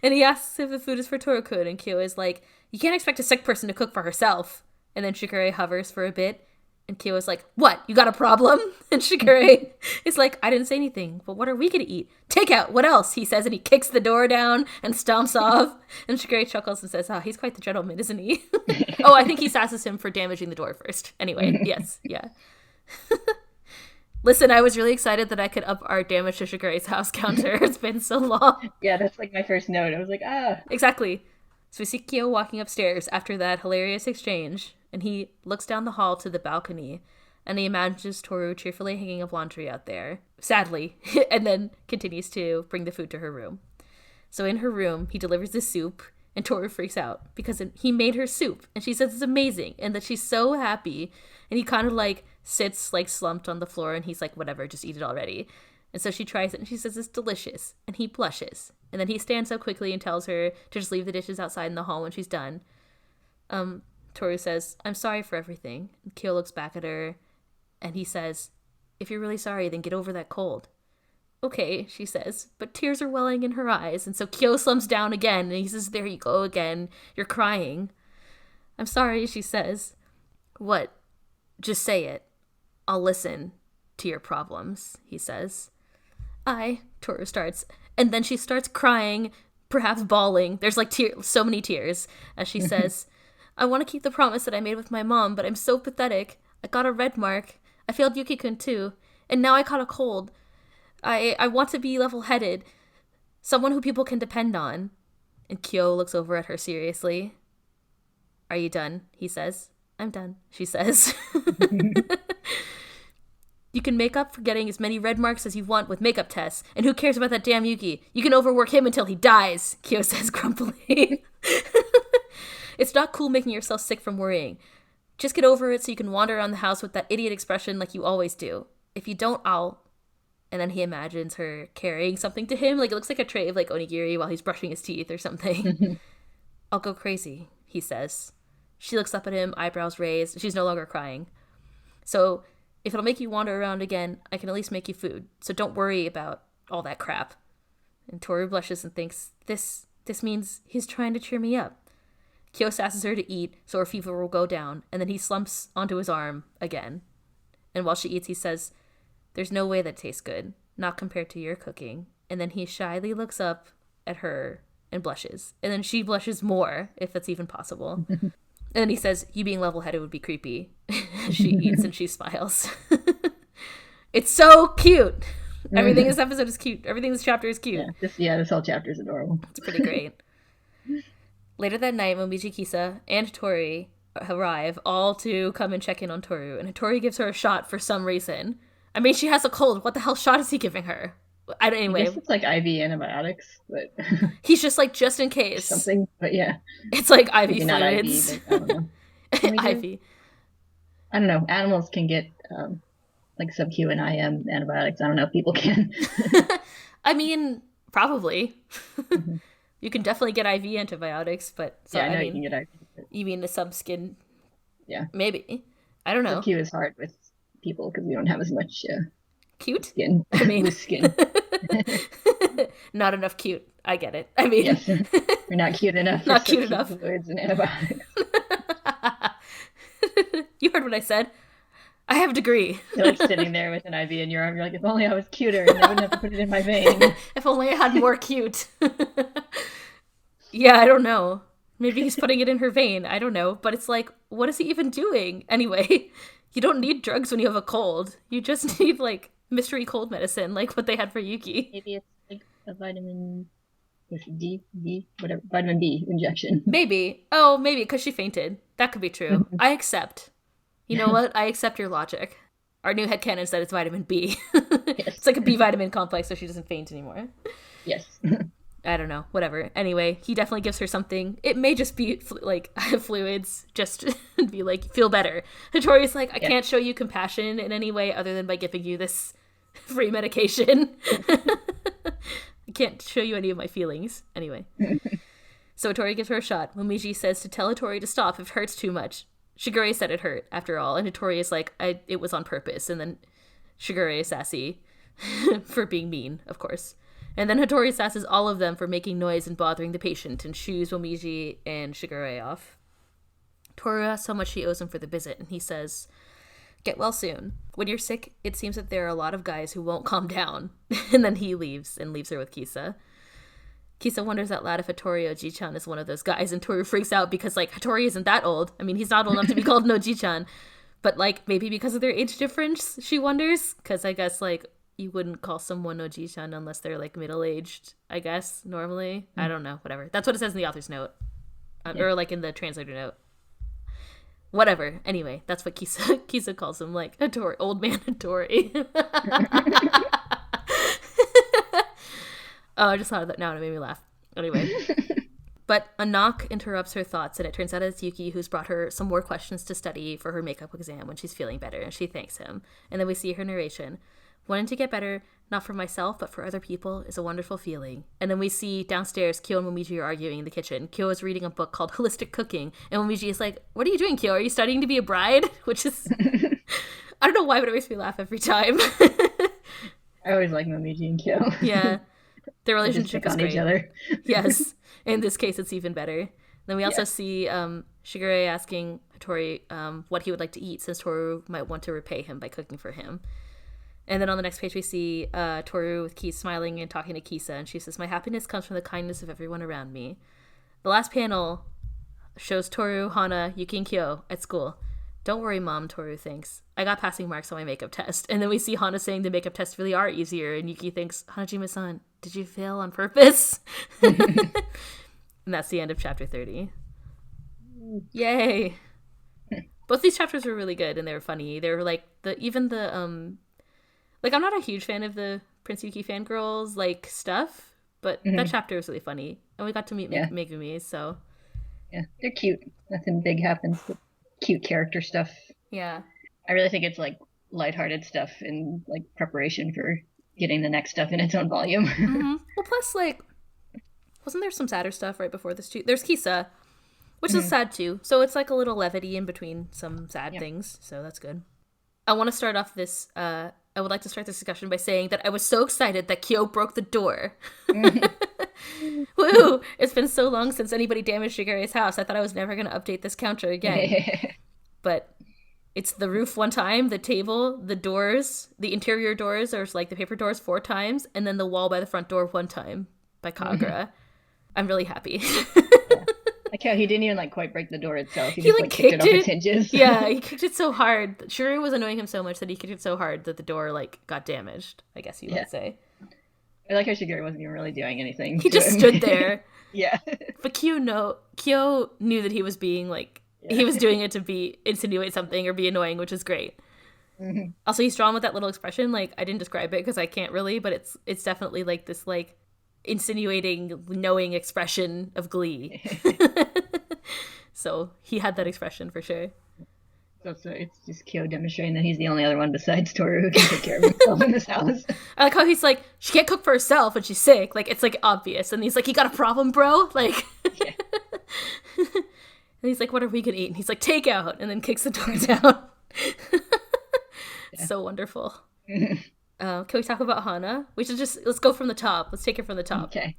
And he asks if the food is for Toru-kun, and Kyo is like, "You can't expect a sick person to cook for herself." And then Shigure hovers for a bit. And Kyo's like, what? You got a problem? And Shigure is like, I didn't say anything, but what are we going to eat? Takeout, what else? He says, and he kicks the door down and stomps off. And Shigure chuckles and says, he's quite the gentleman, isn't he? Oh, I think he sasses him for damaging the door first. Anyway, yes, yeah. Listen, I was really excited that I could up our damage to Shigure's house counter. It's been so long. Yeah, that's like my first note. I was like, Exactly. So we see Kyo walking upstairs after that hilarious exchange, and he looks down the hall to the balcony, and he imagines Tohru cheerfully hanging up laundry out there, sadly, and then continues to bring the food to her room. So in her room, he delivers the soup, and Tohru freaks out because he made her soup, and she says it's amazing, and that she's so happy, and he kind of like sits like slumped on the floor, and he's like, whatever, just eat it already. And so she tries it, and she says it's delicious, and he blushes. And then he stands up quickly and tells her to just leave the dishes outside in the hall when she's done. Tohru says, I'm sorry for everything. And Kyo looks back at her, and he says, if you're really sorry, then get over that cold. Okay, she says, but tears are welling in her eyes, and so Kyo slumps down again, and he says, there you go again, you're crying. I'm sorry, she says. What? Just say it. I'll listen to your problems, he says. Tohru starts, and then she starts crying, perhaps bawling. There's like so many tears, as she says, I want to keep the promise that I made with my mom, but I'm so pathetic. I got a red mark. I failed Yuki-kun too, and now I caught a cold. I want to be level-headed, someone who people can depend on. And Kyo looks over at her seriously. Are you done? He says. I'm done, she says. You can make up for getting as many red marks as you want with makeup tests, and who cares about that damn Yuki? You can overwork him until he dies, Kyo says grumpily. It's not cool making yourself sick from worrying. Just get over it so you can wander around the house with that idiot expression like you always do. If you don't, I'll... And then he imagines her carrying something to him, like it looks like a tray of like onigiri while he's brushing his teeth or something. I'll go crazy, he says. She looks up at him, eyebrows raised. She's no longer crying. So... if it'll make you wander around again, I can at least make you food. So don't worry about all that crap. And Tohru blushes and thinks, this means he's trying to cheer me up. Kyo sasses her to eat so her fever will go down, and then he slumps onto his arm again. And while she eats, he says, there's no way that tastes good, not compared to your cooking. And then he shyly looks up at her and blushes. And then she blushes more, if that's even possible. And then he says, you being level-headed would be creepy. She eats and she smiles. It's so cute. Everything in this episode is cute. Everything in this chapter is cute. This whole chapter is adorable. It's pretty great. Later that night, Momiji Kisa and Tori arrive, all to come and check in on Tohru. And Tori gives her a shot for some reason. I mean, she has a cold. What the hell shot is he giving her? Anyway. I guess it's like IV antibiotics, but... he's just like, just in case. Something, but yeah. It's like IV Maybe fluids. IV, but I don't know. IV. I don't know. Animals can get like sub-Q and IM antibiotics. I don't know if people can. I mean, probably. Mm-hmm. You can definitely get IV antibiotics, but... So, yeah, I know you can get IV. But... You mean the sub-skin? Yeah. Maybe. I don't know. Sub-Q is hard with people because we don't have as much... cute? Skin. I mean... with skin. Not enough cute. I get it. I mean... Yes. You're not cute enough. Not cute enough. Fluids and antibiotics. You heard what I said. I have a degree. You're like sitting there with an IV in your arm. You're like, if only I was cuter and I wouldn't have to put it in my vein. If only I had more cute. Yeah, I don't know. Maybe he's putting it in her vein. I don't know. But it's like, what is he even doing? Anyway, you don't need drugs when you have a cold. You just need, like, mystery cold medicine, like what they had for Yuki. Maybe it's like a vitamin B injection. Maybe. Oh, maybe, because she fainted. That could be true. I accept. You know what? I accept your logic. Our new headcanon said it's vitamin B. Yes. It's like a B vitamin complex, so she doesn't faint anymore. Yes. I don't know. Whatever. Anyway, he definitely gives her something. It may just be, like, fluids, just to be like, feel better. Hattori's like, I can't show you compassion in any way other than by giving you this free medication. I can't show you any of my feelings. Anyway. So Hattori gives her a shot. Momiji says to tell Hattori to stop if it hurts too much. Shigure said it hurt, after all, and Hattori is like, it was on purpose, and then Shigure is sassy for being mean, of course. And then Hattori sasses all of them for making noise and bothering the patient, and shoos Momiji and Shigure off. Tohru asks how much she owes him for the visit, and he says, "Get well soon. When you're sick, it seems that there are a lot of guys who won't calm down." And then he leaves her with Kisa. Kisa wonders out loud if Hattori Oji-chan is one of those guys, and Tohru freaks out because, like, Hattori isn't that old. I mean, he's not old enough to be called an Oji-chan. But, like, maybe because of their age difference, she wonders. Because I guess, like, you wouldn't call someone Oji-chan unless they're, like, middle-aged, I guess, normally. I don't know, whatever. That's what it says in the author's note. Or, like, in the translator note. Whatever. Anyway, that's what Kisa calls him, like, Hattori, old man Hattori. Oh, I just thought of that now and it made me laugh. Anyway. But a knock interrupts her thoughts, and it turns out it's Yuki who's brought her some more questions to study for her makeup exam when she's feeling better, and she thanks him. And then we see her narration. Wanting to get better, not for myself, but for other people, is a wonderful feeling. And then we see downstairs, Kyo and Momiji are arguing in the kitchen. Kyo is reading a book called Holistic Cooking, and Momiji is like, "What are you doing, Kyo? Are you studying to be a bride?" Which is... I don't know why, but it makes me laugh every time. I always like Momiji and Kyo. Yeah. Their relationship is great. Each other. Yes. In this case, it's even better. Then we also see Shigure asking Hattori what he would like to eat, since Tohru might want to repay him by cooking for him. And then on the next page, we see Tohru with Kisa smiling and talking to Kisa, and she says, "My happiness comes from the kindness of everyone around me." The last panel shows Tohru, Hana, Yuki, and Kyo at school. "Don't worry, Mom," Tohru thinks. "I got passing marks on my makeup test." And then we see Hana saying the makeup tests really are easier, and Yuki thinks, "Hanajima-san, did you fail on purpose?" And that's the end of chapter 30. Yay! Both these chapters were really good, and they were funny. They were like, like, I'm not a huge fan of the Prince Yuki fangirls, like, stuff, but that chapter was really funny. And we got to meet Megumi, so... Yeah, they're cute. Nothing big happens, but cute character stuff. Yeah. I really think it's, like, lighthearted stuff in, like, preparation for getting the next stuff in its own volume. Well, plus, like, wasn't there some sadder stuff right before this, too? There's Kisa, which is sad, too. So it's, like, a little levity in between some sad things, so that's good. I want to start off this... I would like to start this discussion by saying that I was so excited that Kyo broke the door. Woo! It's been so long since anybody damaged Shigure's house. I thought I was never going to update this counter again. But it's the roof one time, the table, the doors, the interior doors, or like the paper doors 4 times, and then the wall by the front door 1 time by Kagura. I'm really happy. Like how he didn't even like quite break the door itself. He just like kicked it off its hinges. Yeah, he kicked it so hard. Shuri was annoying him so much that he kicked it so hard that the door like got damaged, I guess you might say. I like how Shigure wasn't even really doing anything. He just stood there. Yeah. But Kyo knew that he was being like he was doing it to insinuate something or be annoying, which is great. Also, he's drawn with that little expression. Like, I didn't describe it because I can't really, but it's definitely like this like insinuating, knowing expression of glee. So he had that expression for sure. So it's just Kyo demonstrating that he's the only other one besides Tohru who can take care of himself in this house. I like how he's like, she can't cook for herself when she's sick. Like, it's like obvious. And he's like, you got a problem, bro? Like, and he's like, what are we gonna eat? And he's like, takeout, and then kicks the door down. So wonderful. Can we talk about Hana? Let's go from the top. Let's take it from the top. Okay.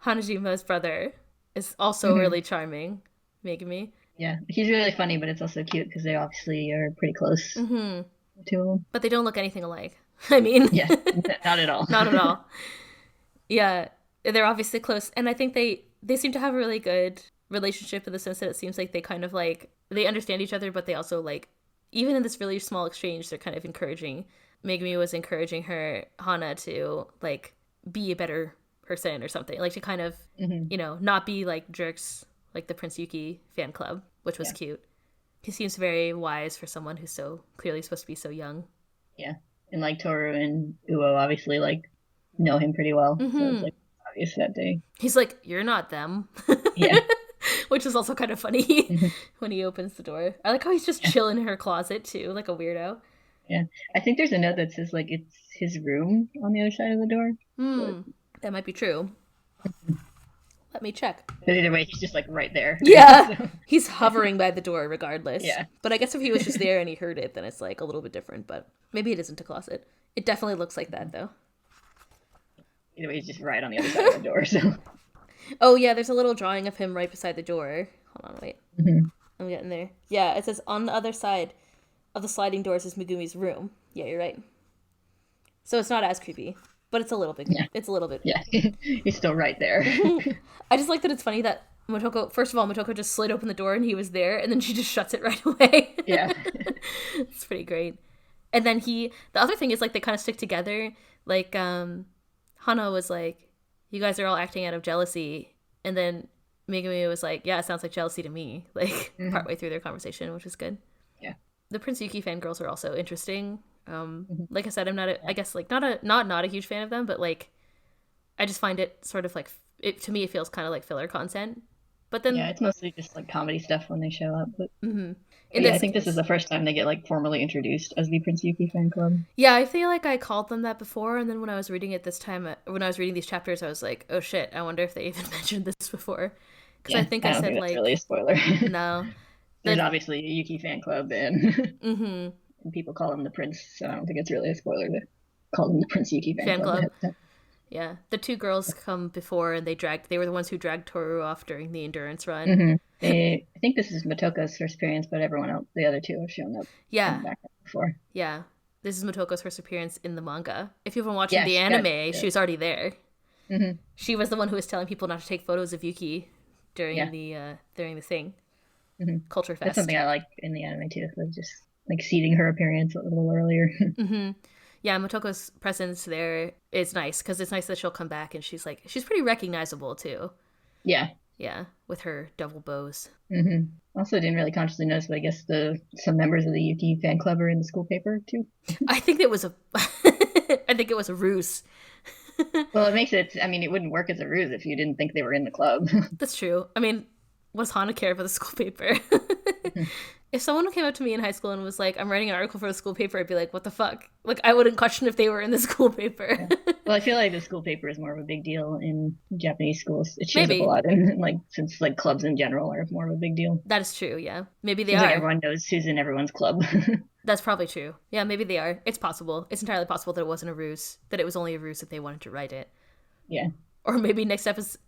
Hanajima's brother is also really charming. Megumi. Yeah, he's really funny, but it's also cute because they obviously are pretty close to him. But they don't look anything alike. I mean... Yeah, not at all. Not at all. Yeah, they're obviously close. And I think they seem to have a really good relationship in the sense that it seems like they kind of like... They understand each other, but they also like... Even in this really small exchange, they're kind of encouraging... Megumi was encouraging Hana to like be a better person or something, like to kind of not be like jerks like the Prince Yuki fan club, which was cute. He seems very wise for someone who's so clearly supposed to be so young. Yeah, and like Tohru and Uo obviously like know him pretty well, so it's like obvious that day. He's like, "You're not them." Yeah. Which is also kind of funny when he opens the door. I like how he's just chilling in her closet too, like a weirdo. Yeah, I think there's a note that says like it's his room on the other side of the door. That might be true. Let me check. But either way, he's just like right there. Yeah, so. He's hovering by the door regardless. Yeah. But I guess if he was just there and he heard it, then it's like a little bit different. But maybe it isn't a closet. It definitely looks like that though. Either way, he's just right on the other side of the door. So. Oh yeah, there's a little drawing of him right beside the door. Hold on, wait. I'm getting there. Yeah, it says on the other side of the sliding doors is Megumi's room. Yeah, you're right. So it's not as creepy, but it's a little bit. Yeah. It's a little bit. Yeah. He's still right there. I just like that it's funny that Motoko. First of all, Motoko just slid open the door and he was there, and then she just shuts it right away. Yeah. It's pretty great. And then the other thing is like they kind of stick together. Like Hana was like, "You guys are all acting out of jealousy," and then Megumi was like, "Yeah, it sounds like jealousy to me." Like partway through their conversation, which is good. Yeah. The Prince Yuki fangirls are also interesting. Like I said, I'm not a, I guess like not a huge fan of them, but like I just find it sort of like to me it feels kind of like filler content. But then yeah, it's mostly just like comedy stuff when they show up. But I think this is the first time they get like formally introduced as the Prince Yuki fan club. Yeah, I feel like I called them that before, and then when I was reading it this time, when I was reading these chapters, I was like, oh shit, I wonder if they even mentioned this before. Because I think I don't said think like that's really a spoiler. no. There's obviously a Yuki fan club, and and people call him the Prince, so I don't think it's really a spoiler to call him the Prince Yuki fan club. Yeah, the two girls come before, and they were the ones who dragged Tohru off during the endurance run. I think this is Motoka's first appearance, but everyone else, the other two, have shown up. Yeah, back before. Yeah, this is Motoko's first appearance in the manga. If you've been watching the anime, she was already there. She was the one who was telling people not to take photos of Yuki during the thing. Culture Fest. That's something I like in the anime too. So just like seeding her appearance a little earlier. Yeah, Motoko's presence there is nice because it's nice that she'll come back and she's pretty recognizable too. Yeah. Yeah, with her double bows. Also, didn't really consciously notice, but I guess some members of the Yuki fan club are in the school paper too. I think it was a ruse. Well, it makes it. I mean, it wouldn't work as a ruse if you didn't think they were in the club. That's true. I mean, was Hana care about the school paper? If someone came up to me in high school and was like, I'm writing an article for the school paper, I'd be like, what the fuck? Like, I wouldn't question if they were in the school paper. Well, I feel like the school paper is more of a big deal in Japanese schools. It shows up a lot, and like since like clubs in general are more of a big deal. That is true, yeah. Maybe they Seems are. Like everyone knows who's in everyone's club. That's probably true. Yeah, maybe they are. It's possible. It's entirely possible that it wasn't a ruse, that it was only a ruse that they wanted to write it. Yeah. Or maybe next episode,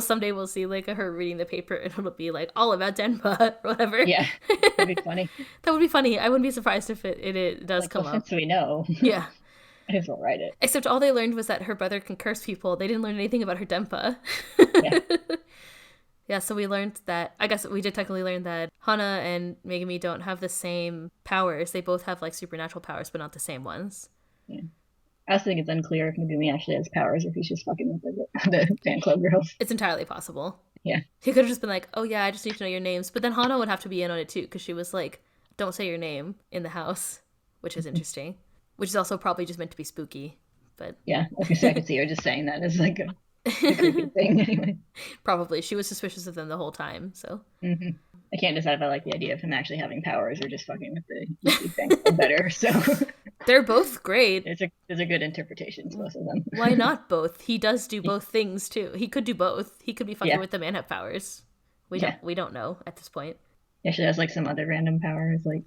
someday we'll see like her reading the paper and it'll be like all about Denpa or whatever. Yeah, that'd be funny. That would be funny. I wouldn't be surprised if it does come up. Since we know. Yeah. I just won't write it. Except all they learned was that her brother can curse people. They didn't learn anything about her Denpa. Yeah. Yeah, so we learned that, I guess we did technically learn that Hana and Megumi don't have the same powers. They both have like supernatural powers, but not the same ones. Yeah. I also think it's unclear if Megumi actually has powers or if he's just fucking with the fan club girls. It's entirely possible. Yeah. He could have just been like, oh yeah, I just need to know your names. But then Hana would have to be in on it too, because she was like, don't say your name in the house, which is interesting. Which is also probably just meant to be spooky. But yeah, I could see her just saying that as like a creepy thing anyway. Probably. She was suspicious of them the whole time, so. I can't decide if I like the idea of him actually having powers or just fucking with the fan club better, so. They're both great. There's a good interpretation to both of them. Why not both? He does do both things too. He could do both. He could be fucking with them and have powers. We don't know at this point. Yeah, she has like some other random powers, like.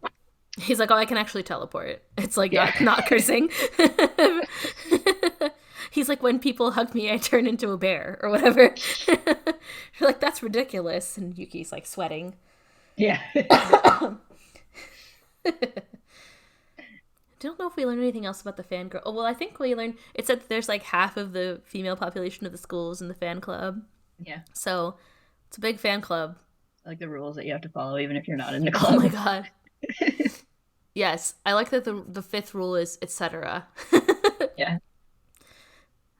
He's like, oh, I can actually teleport. It's like not cursing. He's like, when people hug me, I turn into a bear or whatever. You're like, that's ridiculous. And Yuki's like sweating. Yeah. Don't know if we learned anything else about the fangirl. Oh, well, I think we learned, it said that there's like half of the female population of the schools in the fan club. Yeah. So it's a big fan club. I like the rules that you have to follow even if you're not in the club. Oh my god. Yes, I like that the fifth rule is etc. Yeah.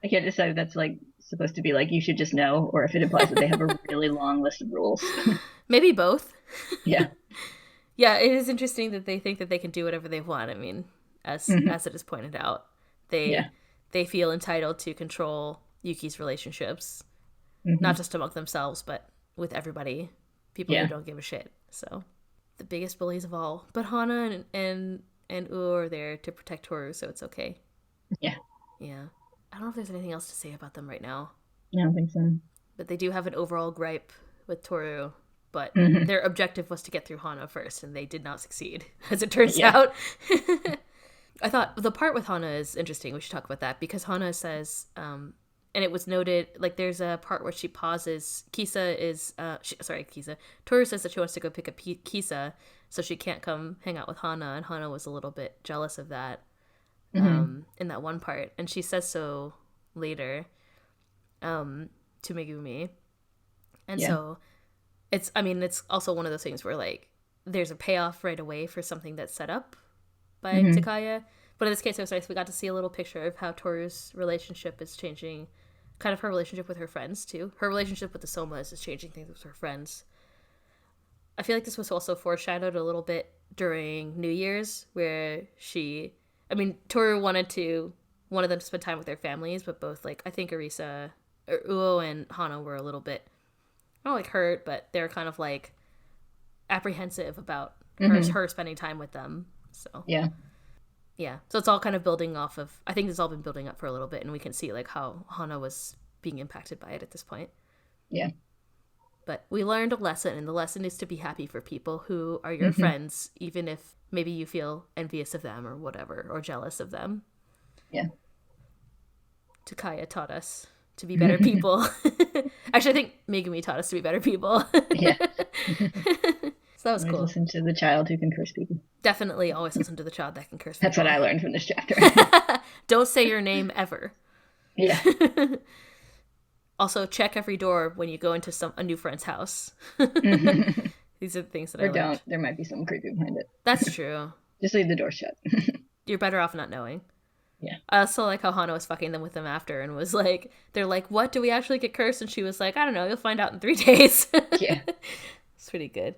I can't decide if that's like supposed to be like you should just know or if it implies that they have a really long list of rules. Maybe both. Yeah. Yeah, it is interesting that they think that they can do whatever they want. I mean, as it is pointed out, they feel entitled to control Yuki's relationships, not just among themselves, but with everybody, people who don't give a shit. So, the biggest bullies of all. But Hana and Uo are there to protect Tohru, so it's okay. Yeah. Yeah. I don't know if there's anything else to say about them right now. I don't think so. But they do have an overall gripe with Tohru. But their objective was to get through Hana first, and they did not succeed, as it turns out. I thought the part with Hana is interesting. We should talk about that, because Hana says and it was noted, like, there's a part where she pauses. Kisa. Tohru says that she wants to go pick up Kisa, so she can't come hang out with Hana, and Hana was a little bit jealous of that in that one part. And she says so later to Megumi. And so it's also one of those things where, like, there's a payoff right away for something that's set up by Takaya. But in this case, it was nice. We got to see a little picture of how Toru's relationship is changing, kind of her relationship with her friends, too. Her relationship with the Somas is changing things with her friends. I feel like this was also foreshadowed a little bit during New Year's, where Toru wanted them to spend time with their families, but both, like, I think Uo and Hana were a little bit, not like hurt, but they're kind of, like, apprehensive about her spending time with them. So yeah, so it's all kind of building off of, I think it's all been building up for a little bit, and we can see, like, how Hana was being impacted by it at this point. Yeah. But we learned a lesson, and the lesson is to be happy for people who are your friends, even if maybe you feel envious of them or whatever, or jealous of them. Yeah. Takaya taught us to be better people. Actually, I think Megumi taught us to be better people. Yeah. So that was cool. Listen to the child who can curse people. Definitely always listen to the child that can curse people. That's what I learned from this chapter. Don't say your name ever. Yeah. Also, check every door when you go into a new friend's house. These are the things that I learned. Don't. There might be some creepy behind it. That's true. Just leave the door shut. You're better off not knowing. Yeah. I also like how Hana was fucking them with them after and was like, they're like, what, do we actually get cursed? And she was like, I don't know, you'll find out in 3 days. Yeah. It's pretty good.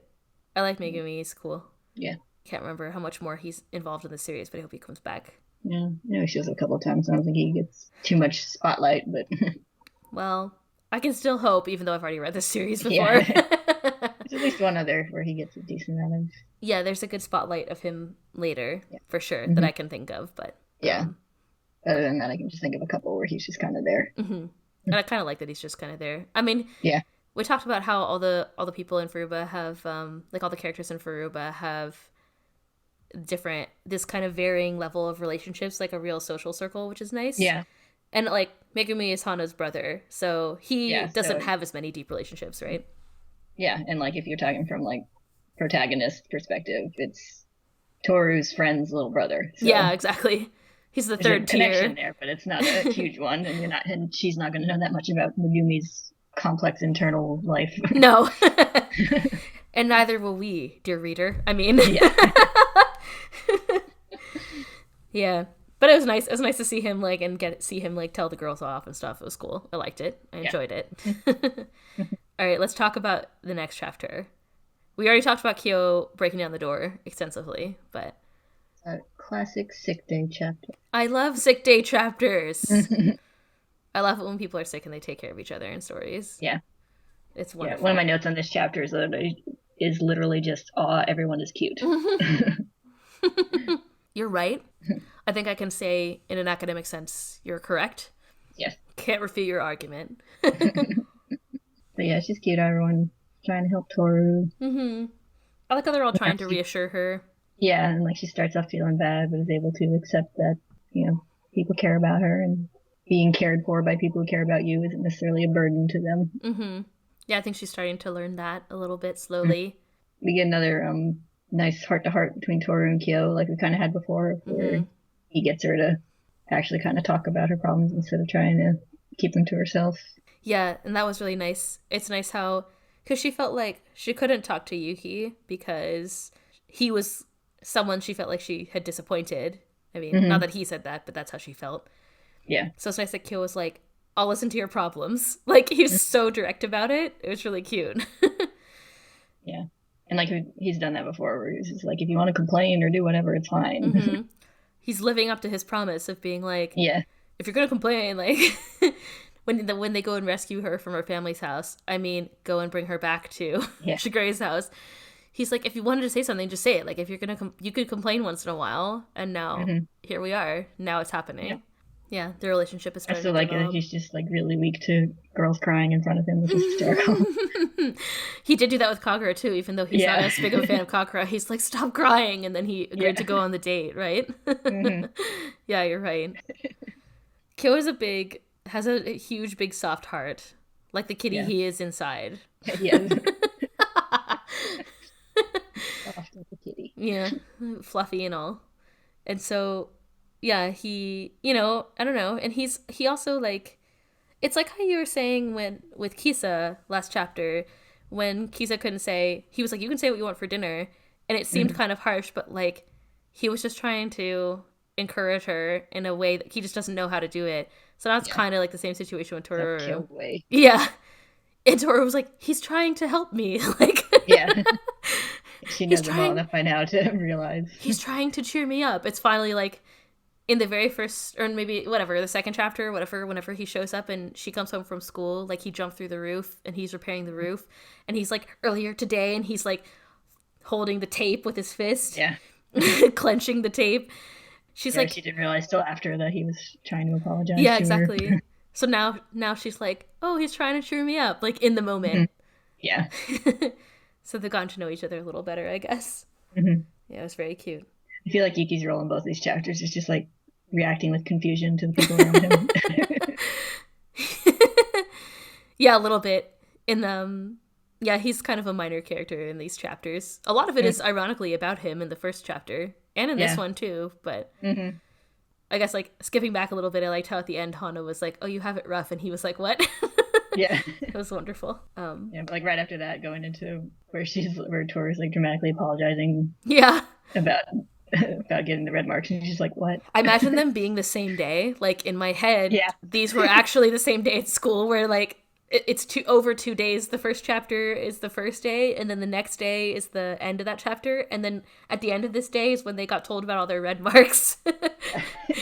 I like Megumi, he's cool. Yeah. Can't remember how much more he's involved in the series, but I hope he comes back. Yeah. I know he shows up a couple of times. I don't think he gets too much spotlight, but... Well, I can still hope, even though I've already read this series before. Yeah. There's at least one other where he gets a decent amount of... Yeah, there's a good spotlight of him later, for sure, that I can think of, but... Yeah. Other than that, I can just think of a couple where he's just kind of there. And I kind of like that he's just kind of there. I mean, yeah, we talked about how all the people in Furuba have, like, all the characters in Furuba have this kind of varying level of relationships, like a real social circle, which is nice. Yeah. And, like, Megumi is Hana's brother, so he doesn't have as many deep relationships, right? Yeah, and, like, if you're talking from, like, protagonist perspective, it's Toru's friend's little brother. So. Yeah, exactly. He's the third tier. Connection there, but it's not a huge one, and she's not going to know that much about Megumi's complex internal life. No, and neither will we, dear reader. I mean, yeah. But it was nice. It was nice to see him see him tell the girls off and stuff. It was cool. I liked it. I enjoyed it. All right, let's talk about the next chapter. We already talked about Kyo breaking down the door extensively, but. A classic sick day chapter. I love sick day chapters. I love it when people are sick and they take care of each other in stories. Yeah. It's wonderful. Yeah, one of my notes on this chapter is literally just, everyone is cute. You're right. I think I can say, in an academic sense, you're correct. Yes. Can't refute your argument. But yeah, she's cute. Everyone trying to help Tohru. I like how they're all trying to reassure her. Yeah, and, like, she starts off feeling bad, but is able to accept that, people care about her, and being cared for by people who care about you isn't necessarily a burden to them. Yeah, I think she's starting to learn that a little bit slowly. We get another nice heart-to-heart between Tohru and Kyo, like we kind of had before, where he gets her to actually kind of talk about her problems instead of trying to keep them to herself. Yeah, and that was really nice. It's nice how, because she felt like she couldn't talk to Yuki because he was someone she felt like she had disappointed. I mean, not that he said that, but that's how she felt. Yeah. So it's nice that Kyo was like, I'll listen to your problems. Like, he was so direct about it. It was really cute. Yeah. And, like, he's done that before, where he's just like, if you want to complain or do whatever, it's fine. He's living up to his promise of being like, yeah, if you're going to complain, like, when they go and rescue her from her family's house, go and bring her back to Shigure's house. He's like, if you wanted to say something, just say it. Like, if you're going to, you could complain once in a while. And now, here we are. Now it's happening. Yeah, their relationship is starting to develop. I still like that he's just, like, really weak to girls crying in front of him, which is hysterical. He did do that with Kagura, too, even though he's not as big of a fan of Kagura. He's like, stop crying. And then he agreed to go on the date, right? Yeah, you're right. Kyo is a big Has a huge, big, soft heart. Like the kitty he is inside. Yes. Soft like a kitty. Yeah. Fluffy and all. And so, yeah, he, you know, I don't know. And he also, like, it's like how you were saying with Kisa last chapter, when Kisa couldn't say, he was like, you can say what you want for dinner. And it seemed kind of harsh, but, like, he was just trying to encourage her in a way that he just doesn't know how to do it. So now it's kind of like the same situation with Tohru. Yeah. And Tohru was like, he's trying to help me. Like, yeah. She knows him well enough by now to realize. He's trying to cheer me up. It's finally like in the very first, or maybe whatever, the second chapter, whatever, whenever he shows up and she comes home from school, like he jumped through the roof and he's repairing the roof. And he's like, earlier today, and he's like holding the tape with his fist. Yeah. Clenching the tape. She's like, she didn't realize till after that he was trying to apologize. Yeah, exactly. So now she's like, oh, he's trying to cheer me up, like in the moment. Yeah. So they've gotten to know each other a little better, I guess. Yeah, it was very cute. I feel like Yuki's role in both these chapters is just like reacting with confusion to the people around him. Yeah, a little bit. Yeah, he's kind of a minor character in these chapters. A lot of it is ironically about him in the first chapter, and in this one too, but I guess, like, skipping back a little bit, I liked how at the end Hana was like, oh, you have it rough, and he was like, what? Yeah. It was wonderful. Yeah, but like right after that, going into where Toru's like dramatically apologizing about getting the red marks, and she's like, what? I imagine them being the same day. Like, in my head, these were actually the same day at school, where, like, it's over 2 days. The first chapter is the first day, and then the next day is the end of that chapter, and then at the end of this day is when they got told about all their red marks.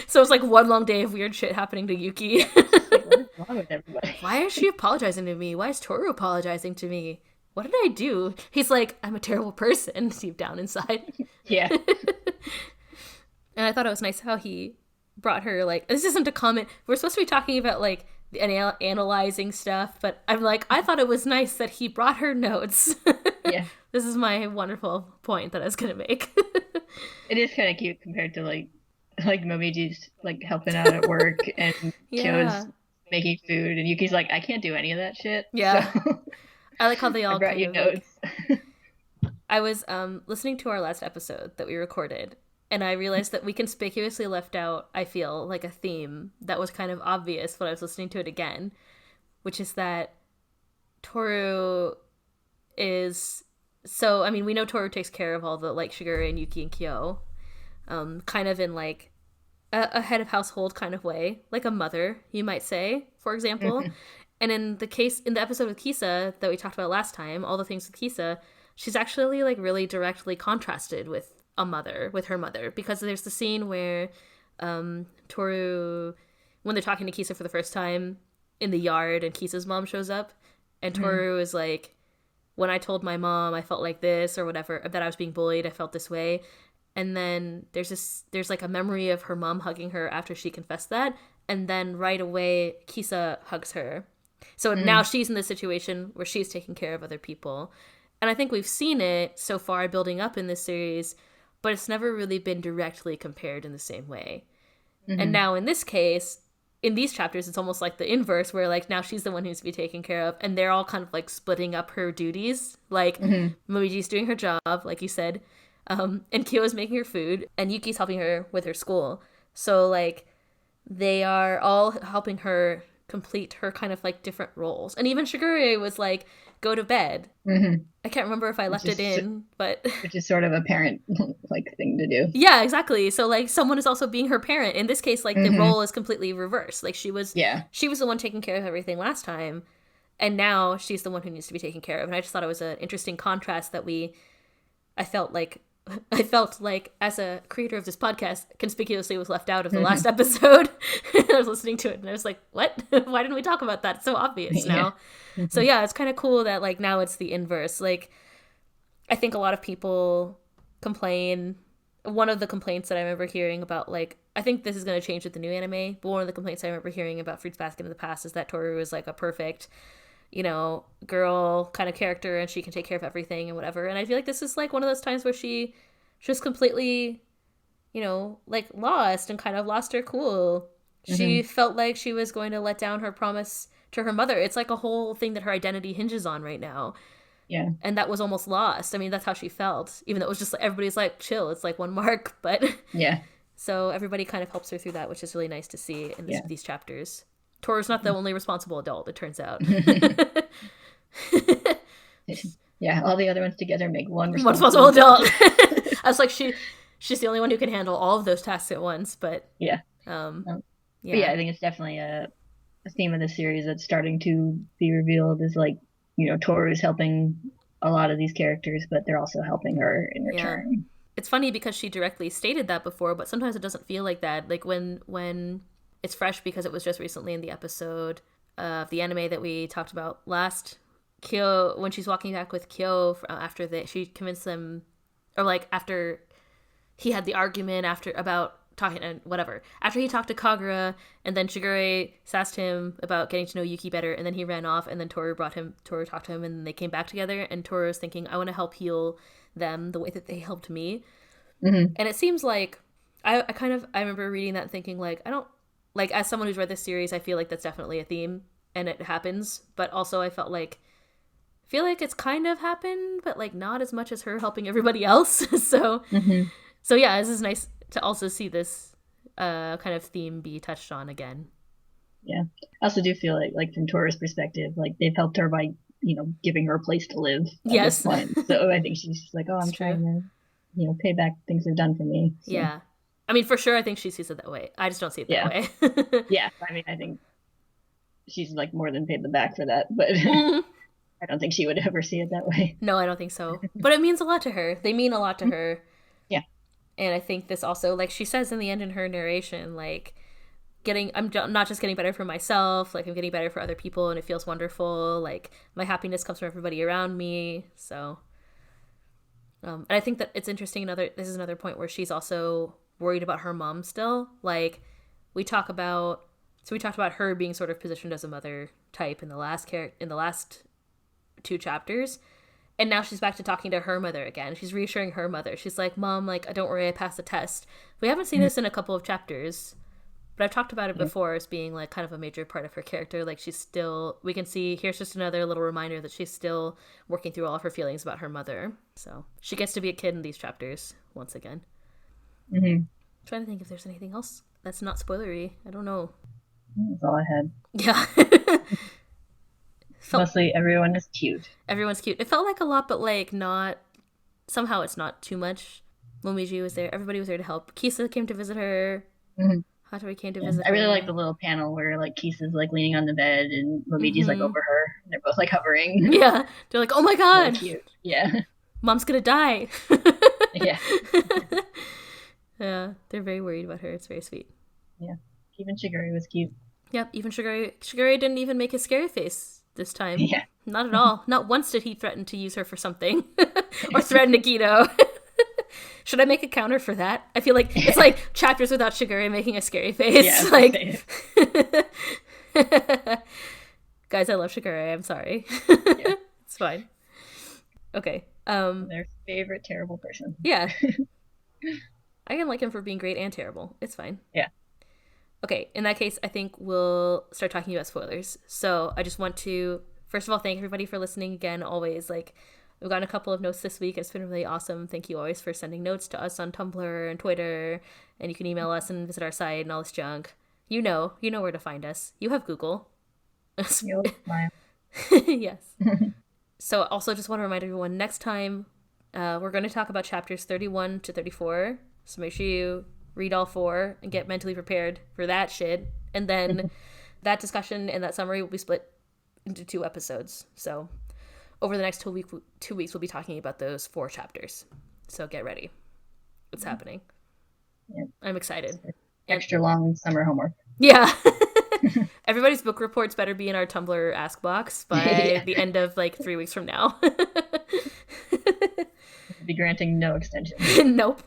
So it's like one long day of weird shit happening to Yuki. What is wrong with everybody? Why is she apologizing to me? Why is Tohru apologizing to me? What did I do? He's like, I'm a terrible person, deep down inside. Yeah. And I thought it was nice how he brought her, like, this isn't a comment. We're supposed to be talking about, like, analyzing stuff, but I'm like, I thought it was nice that he brought her notes. Yeah. This is my wonderful point that I was gonna make. It is kind of cute compared to like Momiji's like helping out at work and Kyo's making food, and Yuki's like, I can't do any of that shit. Yeah. So I like how they all I brought you notes. Like, I was listening to our last episode that we recorded, and I realized that we conspicuously left out, I feel, like a theme that was kind of obvious when I was listening to it again, which is that Tohru is... So, I mean, we know Tohru takes care of all the, like, Shigure and Yuki and Kyo, kind of in, like, a head of household kind of way, like a mother, you might say, for example. And in the episode with Kisa that we talked about last time, all the things with Kisa, she's actually, like, really directly contrasted with her mother, because there's the scene where Tohru, when they're talking to Kisa for the first time in the yard, and Kisa's mom shows up, and Tohru is like, when I told my mom I felt like this, or whatever, that I was being bullied, I felt this way. And then there's like a memory of her mom hugging her after she confessed that, and then right away Kisa hugs her. So now she's in the situation where she's taking care of other people. And I think we've seen it so far building up in this series, but it's never really been directly compared in the same way. And now in this case, in these chapters, it's almost like the inverse, where like now she's the one who needs to be taken care of, and they're all kind of like splitting up her duties. Like Momiji's doing her job, like you said, and Kyo is making her food, and Yuki's helping her with her school. So like they are all helping her complete her kind of like different roles. And even Shigure was like, go to bed. I can't remember if I left it in, but which is sort of a parent like thing to do. Yeah, exactly. So like someone is also being her parent. In this case, like the role is completely reversed. Like she was the one taking care of everything last time, and now she's the one who needs to be taken care of. And I just thought it was an interesting contrast that I felt like as a creator of this podcast conspicuously was left out of the last episode. I was listening to it and I was like, what? Why didn't we talk about that? It's so obvious now. So yeah, it's kind of cool that like now it's the inverse. Like I think a lot of people complain. One of the complaints that I remember hearing about, like, I think this is going to change with the new anime, but one of the complaints I remember hearing about Fruits Basket in the past is that Tohru is like a perfect, you know, girl kind of character, and she can take care of everything and whatever. And I feel like this is like one of those times where she just completely, you know, like lost and kind of lost her cool. She felt like she was going to let down her promise to her mother. It's like a whole thing that her identity hinges on right now. Yeah. And that was almost lost. I mean, that's how she felt. Even though it was just like, everybody's like, chill, it's like one mark. But Yeah. so everybody kind of helps her through that, which is really nice to see in these chapters. Toru's not the only responsible adult, it turns out. Yeah, all the other ones together make one responsible adult. I was like, she's the only one who can handle all of those tasks at once. But yeah. yeah. But yeah, I think it's definitely a theme of the series that's starting to be revealed is like, Toru's helping a lot of these characters, but they're also helping her in return. Yeah. It's funny because she directly stated that before, but sometimes it doesn't feel like that. Like when it's fresh because it was just recently in the episode of the anime that we talked about last. Kyo, when she's walking back with Kyo after she convinced them, or like after he had the argument about talking and whatever. After he talked to Kagura, and then Shigure asked him about getting to know Yuki better, and then he ran off, and then Toru talked to him, and then they came back together, and Toru was thinking, I want to help heal them the way that they helped me. And it seems like I remember reading that and thinking like, I don't like, as someone who's read this series, I feel like that's definitely a theme and it happens, but also I feel like it's kind of happened, but like not as much as her helping everybody else. So yeah, this is nice to also see this kind of theme be touched on again. Yeah, I also do feel like from Toru's perspective, like they've helped her by giving her a place to live at this point. So I think she's just like, oh, I'm trying to pay back things they've done for me. So. Yeah, I mean, for sure, I think she sees it that way. I just don't see it that way. Yeah, I mean, I think she's like more than paid the back for that, but I don't think she would ever see it that way. No, I don't think so. But it means a lot to her. They mean a lot to her. Yeah. And I think this also, like she says in the end in her narration, like, I'm not just getting better for myself, like I'm getting better for other people, and it feels wonderful. Like my happiness comes from everybody around me. So, and I think that it's interesting. This is another point where she's also worried about her mom still. Like we talked about her being sort of positioned as a mother type in the last two chapters, and now she's back to talking to her mother again. She's reassuring her mother. She's like, Mom, like, don't worry, I passed the test. We haven't seen this in a couple of chapters, but I've talked about it before as being like kind of a major part of her character. Like we can see, here's just another little reminder that she's still working through all of her feelings about her mother. So she gets to be a kid in these chapters once again. I'm trying to think if there's anything else that's not spoilery. I don't know. That's all I had. Yeah. Mostly everyone is cute. Everyone's cute. It felt like a lot, but like not. Somehow it's not too much. Momiji was there. Everybody was there to help. Kisa came to visit her. Hattori came to visit her. I really like the little panel where like Kisa's like leaning on the bed and Momiji's like over her. They're both like hovering. Yeah. They're like, oh my god. Really cute. Yeah. Mom's gonna die. Yeah. Yeah. They're very worried about her. It's very sweet. Yeah. Even Shigure was cute. Yep. Even Shigure didn't even make a scary face this time. Yeah. Not at all. Not once did he threaten to use her for something. Or threaten Akito. Should I make a counter for that? I feel like it's like chapters without Shigure making a scary face. Yeah, like, guys, I love Shigure. I'm sorry. Yeah. It's fine. Okay. Their favorite terrible person. Yeah. I can like him for being great and terrible. It's fine. Yeah. Okay, in that case, I think we'll start talking about spoilers. So I just want to, first of all, thank everybody for listening again. Always, like, we've gotten a couple of notes this week. It's been really awesome. Thank you always for sending notes to us on Tumblr and Twitter. And you can email us and visit our site and all this junk. You know where to find us. You have Google. Yes. So also just want to remind everyone, next time we're going to talk about chapters 31 to 34. So make sure you read all 4 and get mentally prepared for that shit. And then that discussion and that summary will be split into 2 episodes. So over the next 2 weeks, we'll be talking about those 4 chapters. So get ready. It's happening. Yeah. I'm excited. Extra long summer homework. Yeah. Everybody's book reports better be in our Tumblr ask box by the end of like 3 weeks from now. Be granting no extension. Nope.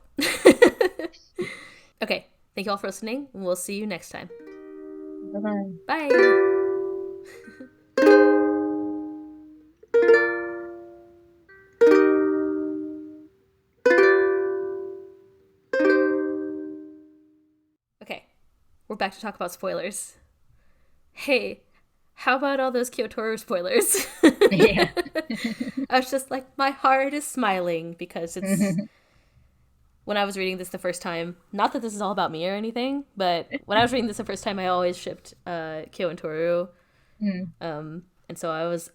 Okay. Thank you all for listening. We'll see you next time. Bye-bye. Bye. we're back to talk about spoilers. Hey, how about all those Tohru spoilers? Yeah. I was just like, my heart is smiling because it's... When I was reading this the first time, not that this is all about me or anything, but when I was reading this the first time, I always shipped Kyo and Tohru. And so I was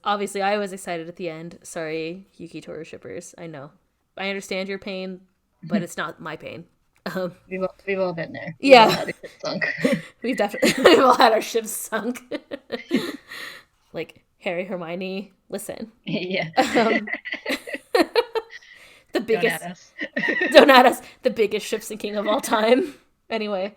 excited at the end. Sorry, Yuki Tohru shippers. I know. I understand your pain, but it's not my pain. We've all been there. We've all had our ships sunk. we've all had our ships sunk. Like Harry, Hermione, listen. Yeah. The biggest. Don't at us. The biggest ship sinking of all time. Anyway,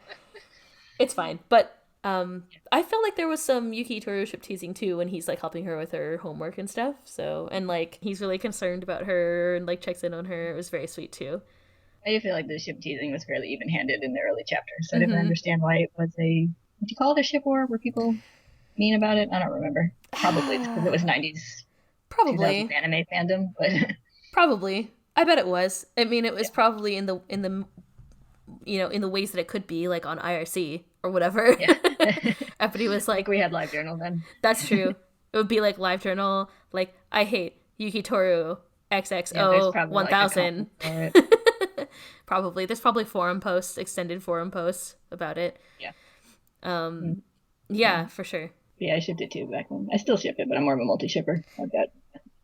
it's fine. But I felt like there was some Yuki Tohru ship teasing too when he's like helping her with her homework and stuff. So, and like he's really concerned about her and like checks in on her. It was very sweet too. I do feel like the ship teasing was fairly even-handed in the early chapters. So I didn't understand why it was a... Would you call it a ship war? Were people mean about it? I don't remember. Probably it's because it was 90s. Probably 2000s anime fandom, but probably. I bet it was. I mean, it was probably in the you know, in the ways that it could be, like on IRC or whatever. Yeah. Everybody was like, we had live journal then. That's true. It would be like live journal, like I hate Yuki Tohru XXO 1000. Like probably there's probably forum posts, extended forum posts about it. Yeah. Yeah, for sure. Yeah, I shipped it too back then. I still ship it, but I'm more of a multi-shipper.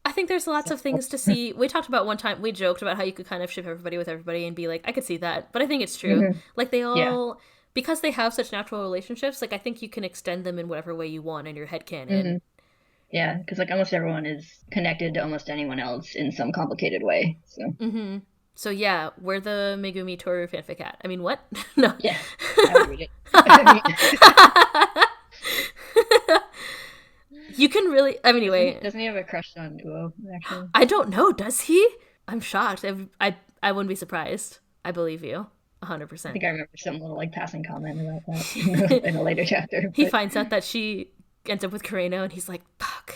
I think there's lots of things to see. We talked about one time, we joked about how you could kind of ship everybody with everybody and be like, I could see that. But I think it's true. Like they all, because they have such natural relationships, like I think you can extend them in whatever way you want in your headcanon. Yeah, because like almost everyone is connected to almost anyone else in some complicated way. So. So yeah, we're the Megumi Tohru fanfic at. I mean, what? No. Yeah, I would read it. You can really... I mean, anyway... Doesn't he have a crush on Uo, actually? I don't know. Does he? I'm shocked. I wouldn't be surprised. I believe you. 100%. I think I remember some little, like, passing comment about that in a later chapter. But... He finds out that she ends up with Kureno, and he's like, fuck.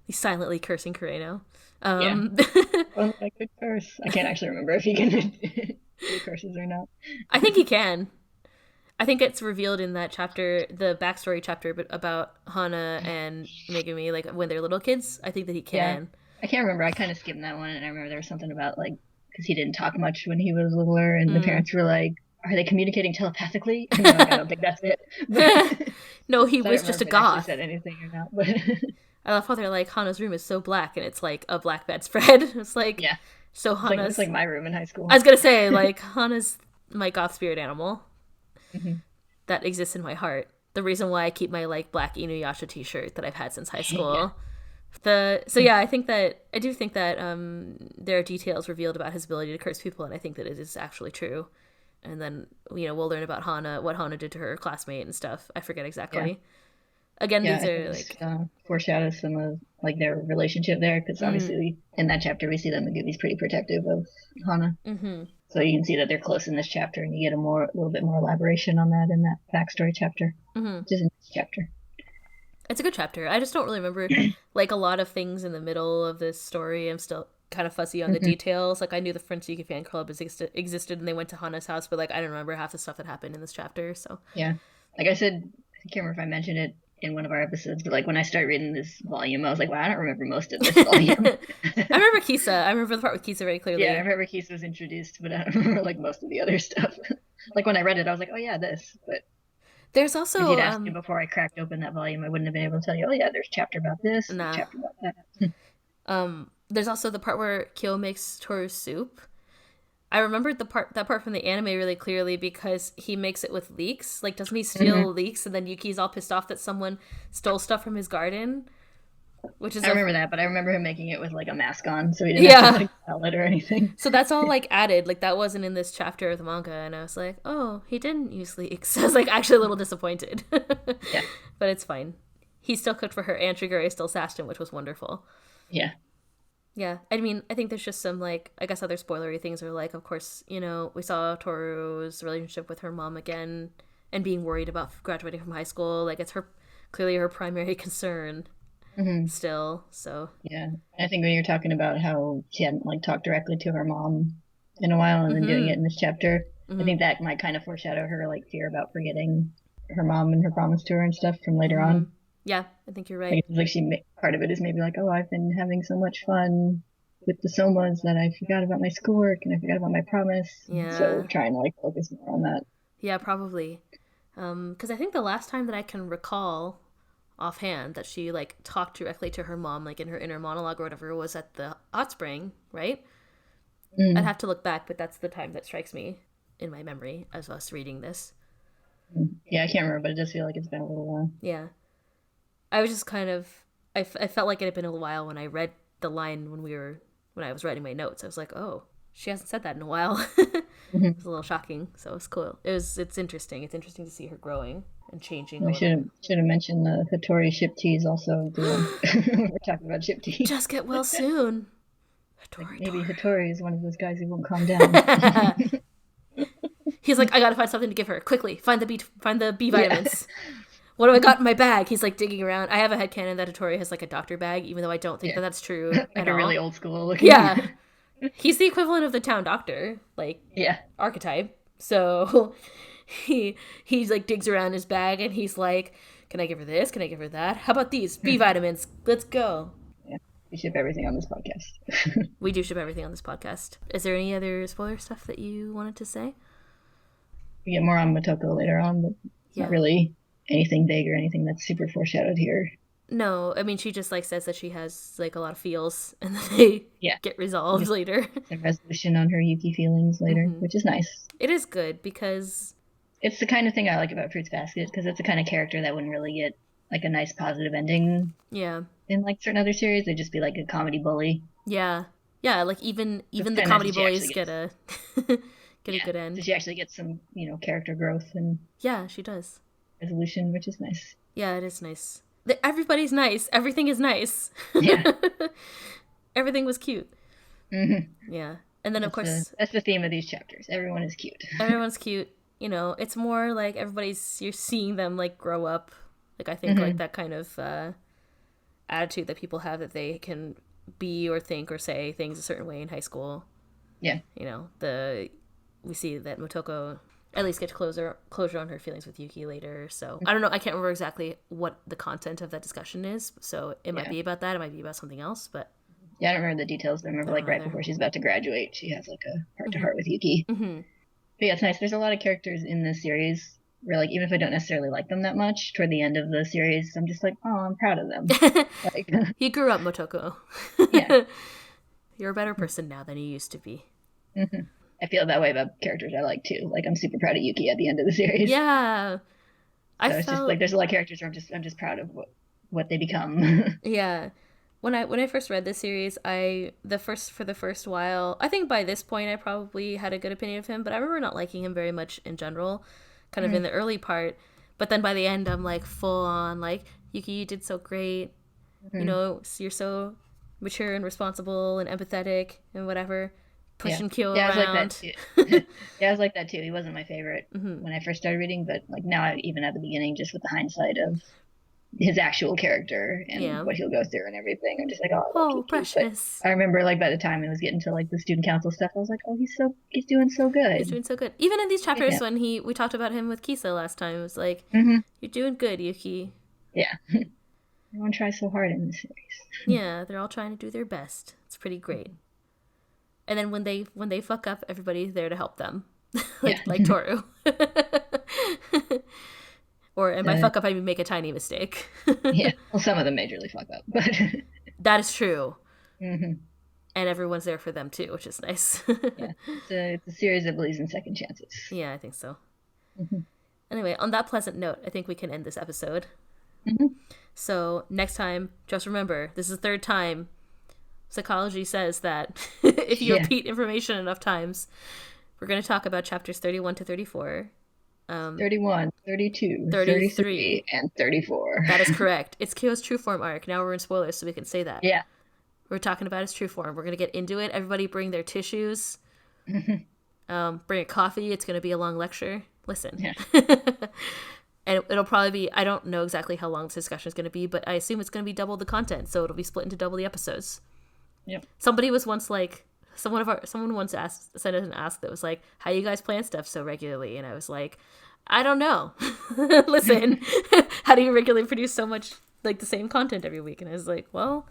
He's silently cursing Kureno. Yeah. Well, I could curse. I can't actually remember if he can do curses or not. I think he can. I think it's revealed in that chapter, the backstory chapter about Hana and Megumi, like when they're little kids. I think that he can. Yeah. I can't remember. I kind of skimmed that one, and I remember there was something about, like, because he didn't talk much when he was littler, and the parents were like, are they communicating telepathically? And like, I don't think that's it. But, no, he was just a goth. Said anything or not, but... I love how they're like, Hana's room is so black, and it's like a black bedspread. It's like, yeah. So Hana's... It's like my room in high school. I was going to say, like, Hana's my goth spirit animal. That exists in my heart. The reason why I keep my like black Inuyasha t-shirt that I've had since high school. I do think that there are details revealed about his ability to curse people, and I think that it is actually true. And then we'll learn about Hana, what Hana did to her classmate and stuff. I forget exactly. Yeah. Again, these are like foreshadows some of like their relationship there, because obviously in that chapter we see that Megumi's pretty protective of Hana. So you can see that they're close in this chapter, and you get a little bit more elaboration on that in that backstory chapter, which is in this chapter. It's a good chapter. I just don't really remember like a lot of things in the middle of this story. I'm still kind of fuzzy on the details. Like I knew the French Yuki fan club existed, and they went to Hana's house, but like I don't remember half the stuff that happened in this chapter. So yeah, like I said, I can't remember if I mentioned it in one of our episodes, but like when I started reading this volume, I was like, wow, I don't remember most of this volume. I remember Kisa. I remember the part with Kisa very clearly. Yeah, I remember Kisa was introduced, but I don't remember like most of the other stuff. Like when I read it, I was like, oh yeah, this. But there's also if you'd asked me before I cracked open that volume, I wouldn't have been able to tell you, oh yeah, there's a chapter about this, a chapter about that. There's also the part where Kyo makes Tohru soup. I remembered that part from the anime really clearly because he makes it with leeks. Like, doesn't he steal leeks, and then Yuki's all pissed off that someone stole stuff from his garden? Which is I remember that, but I remember him making it with like a mask on, so he didn't have to like sell it or anything. So that's all like added. Like that wasn't in this chapter of the manga, and I was like, oh, he didn't use leeks. I was like actually a little disappointed. Yeah, but it's fine. He still cooked for her, and Shigure still sassed him, which was wonderful. Yeah. Yeah, I mean, I think there's just some, like, I guess other spoilery things are, like, of course, we saw Toru's relationship with her mom again, and being worried about graduating from high school. Like, it's clearly her primary concern still, so. Yeah, I think when you're talking about how she hadn't, like, talked directly to her mom in a while, and then doing it in this chapter, I think that might kind of foreshadow her like fear about forgetting her mom and her promise to her and stuff from later on. Yeah, I think you're right. Like, it's like part of it is maybe like, oh, I've been having so much fun with the somas that I forgot about my schoolwork and I forgot about my promise. Yeah. So trying to like focus more on that. Yeah, probably. Because I think the last time that I can recall offhand that she like talked directly to her mom, like in her inner monologue or whatever, was at the hot spring, right? I'd have to look back, but that's the time that strikes me in my memory as us reading this. Yeah, I can't remember, but it does feel like it's been a little while. Yeah. I was just kind of, I felt like it had been a while when I read the line when I was writing my notes. I was like, oh, she hasn't said that in a while. It was a little shocking, so it's cool. It's interesting. It's interesting to see her growing and changing. We should have mentioned the Hattori ship teas also. We're talking about ship teas. Just get well soon. Hattori, maybe Hattori is one of those guys who won't calm down. He's like, I gotta find something to give her quickly. Find the B vitamins. Yeah. What do I got in my bag? He's like digging around. I have a headcanon that Hattori has like a doctor bag, even though I don't think that that's true. Like at a all. Really old school looking. Yeah. He's the equivalent of the town doctor, like archetype. So he's like digs around his bag and he's like, can I give her this? Can I give her that? How about these B vitamins? Let's go. Yeah, we ship everything on this podcast. We do ship everything on this podcast. Is there any other spoiler stuff that you wanted to say? We get more on Motoko later on, but not really anything big or anything that's super foreshadowed here. No, I mean, she just like says that she has like a lot of feels and then they get resolved later. A resolution on her Yuki feelings later, which is nice. It is good because it's the kind of thing I like about Fruits Basket, because it's the kind of character that wouldn't really get like a nice positive ending. Yeah. In like certain other series, they'd just be like a comedy bully. Yeah. Yeah, like even the comedy bullies get a get a good end. She actually gets some, character growth and she does. Resolution, which is nice. Yeah, it is nice. Everybody's nice. Everything is nice. Yeah. Everything was cute. Mm-hmm. Yeah. And then, of course... That's the theme of these chapters. Everyone is cute. Everyone's cute. It's more like you're seeing them, like, grow up. Like, I think, like, that kind of attitude that people have that they can be or think or say things a certain way in high school. Yeah. We see that Motoko at least get closure on her feelings with Yuki later. So I don't know. I can't remember exactly what the content of that discussion is. So it might be about that. It might be about something else. But I don't remember the details. But I remember right before she's about to graduate, she has like a heart-to-heart with Yuki. Mm-hmm. But it's nice. There's a lot of characters in this series where, like, even if I don't necessarily like them that much, toward the end of the series, I'm just like, oh, I'm proud of them. You grew up, Motoko. Yeah. You're a better person now than you used to be. Mm-hmm. I feel that way about characters I like too. Like, I'm super proud of Yuki at the end of the series. Yeah. It's just like there's a lot of characters where I'm just proud of what they become. Yeah. When I first read this series, for the first while, I think by this point I probably had a good opinion of him, but I remember not liking him very much in general, kind of in the early part. But then by the end, I'm like full on like, Yuki, you did so great. You're so mature and responsible and empathetic and whatever. Pushing Kyo around. I was like that too. I was like that too. He wasn't my favorite when I first started reading, but like now, even at the beginning, just with the hindsight of his actual character and what he'll go through and everything, I'm just like, oh precious. But I remember like by the time it was getting to like the student council stuff, I was like, oh, he's doing so good. He's doing so good. Even in these chapters when we talked about him with Kisa last time, it was like, you're doing good, Yuki. Yeah. Everyone tries so hard in this series. Yeah, they're all trying to do their best. It's pretty great. And then when they fuck up, everybody's there to help them, like Tohru. And by fuck up, I mean make a tiny mistake. Yeah, well, some of them majorly fuck up, but that is true. Mm-hmm. And everyone's there for them too, which is nice. Yeah, it's a series that believes in second chances. Yeah, I think so. Mm-hmm. Anyway, on that pleasant note, I think we can end this episode. Mm-hmm. So next time, just remember, this is the third time. Psychology says that if you repeat information enough times, we're going to talk about chapters 31 to 34. 31, 32, 33, and 34. That is correct. It's Kyo's true form arc. Now we're in spoilers, so we can say that. Yeah. We're talking about his true form. We're going to get into it. Everybody bring their tissues. Bring a coffee. It's going to be a long lecture. Listen. Yeah. And it'll probably be, I don't know exactly how long this discussion is going to be, but I assume it's going to be double the content, so it'll be split into double the episodes. Yep. Somebody was once like, someone once sent us an ask that was like, how you guys plan stuff so regularly? And I was like, I don't know. Listen, how do you regularly produce so much like the same content every week? And I was like, well,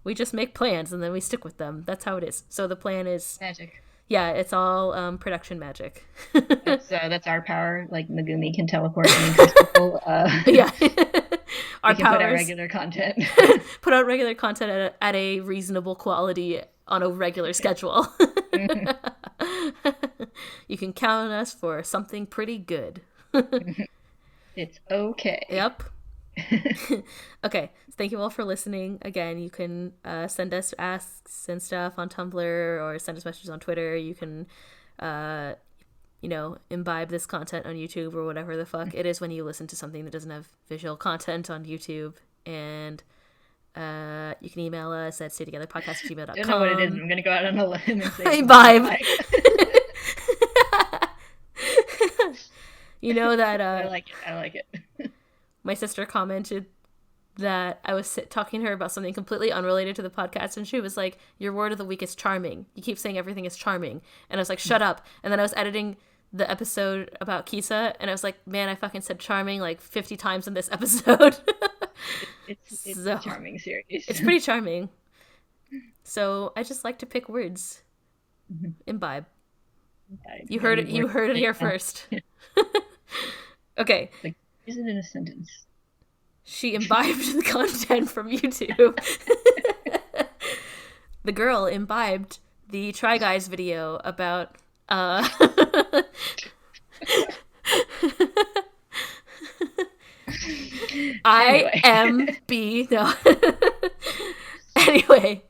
we just make plans and then we stick with them. That's how it is. So the plan is magic. Yeah, it's all production magic. That's our power. Like Megumi can teleport any crystal. Yeah. Our powers. Put out regular content. Put out regular content at a reasonable quality on a regular schedule. You can count on us for something pretty good. It's okay. Yep. Okay, so thank you all for listening. Again, you can send us asks and stuff on Tumblr or send us messages on Twitter. You can imbibe this content on YouTube or whatever the fuck it is when you listen to something that doesn't have visual content on YouTube. And you can email us at staytogetherpodcast@gmail.com. I don't know what it is. I'm gonna go out on a limb and say imbibe. You know that I like it. My sister commented that I was talking to her about something completely unrelated to the podcast, and she was like, your word of the week is charming. You keep saying everything is charming. And I was like, shut up. And then I was editing the episode about Kisa, and I was like, man, I fucking said charming like 50 times in this episode. It's a charming series. It's pretty charming. So I just like to pick words. Imbibe. You heard it here first. Okay. Like, use it in a sentence. She imbibed the content from YouTube. The girl imbibed the Try Guys video about IMB. No. Anyway.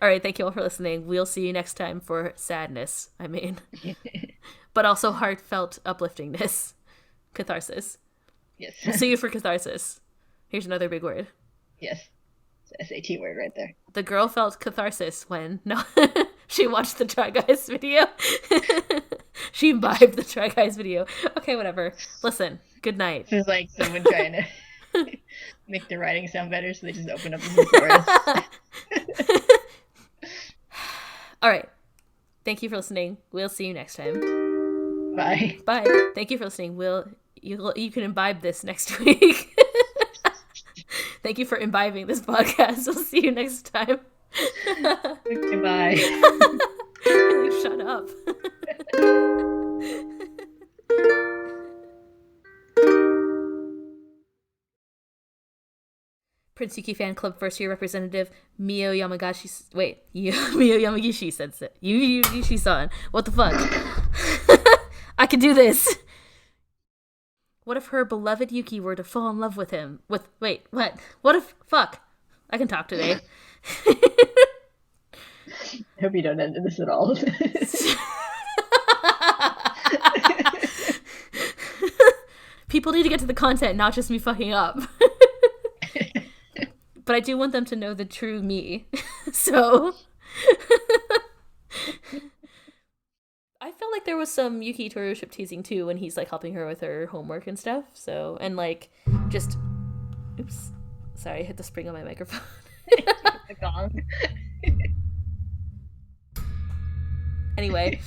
All right, thank you all for listening. We'll see you next time for sadness, but also heartfelt upliftingness. Catharsis. Yes. We'll see you for catharsis. Here's another big word. Yes. It's an SAT word right there. The girl felt catharsis when she watched the Try Guys video. She imbibed the Try Guys video. Okay, whatever. Listen, good night. This is like someone trying to make the writing sound better, so they just open up the thesaurus. All right. Thank you for listening. We'll see you next time. Bye. Bye. Thank you for listening. You can imbibe this next week. Thank you for imbibing this podcast. We'll see you next time. Goodbye. Shut up. Prince Yuki Fan Club first year representative Mio Yamagishi said Yushi-san. What the fuck? I can do this. What if her beloved Yuki were to fall in love with him? What? What if... Fuck. I can talk today. I hope you don't end this at all. People need to get to the content, not just me fucking up. But I do want them to know the true me. So... I felt like there was some Yuki Tohru ship teasing too when he's like helping her with her homework and stuff. So, and like just oops. Sorry, I hit the spring on my microphone. The gong. Anyway,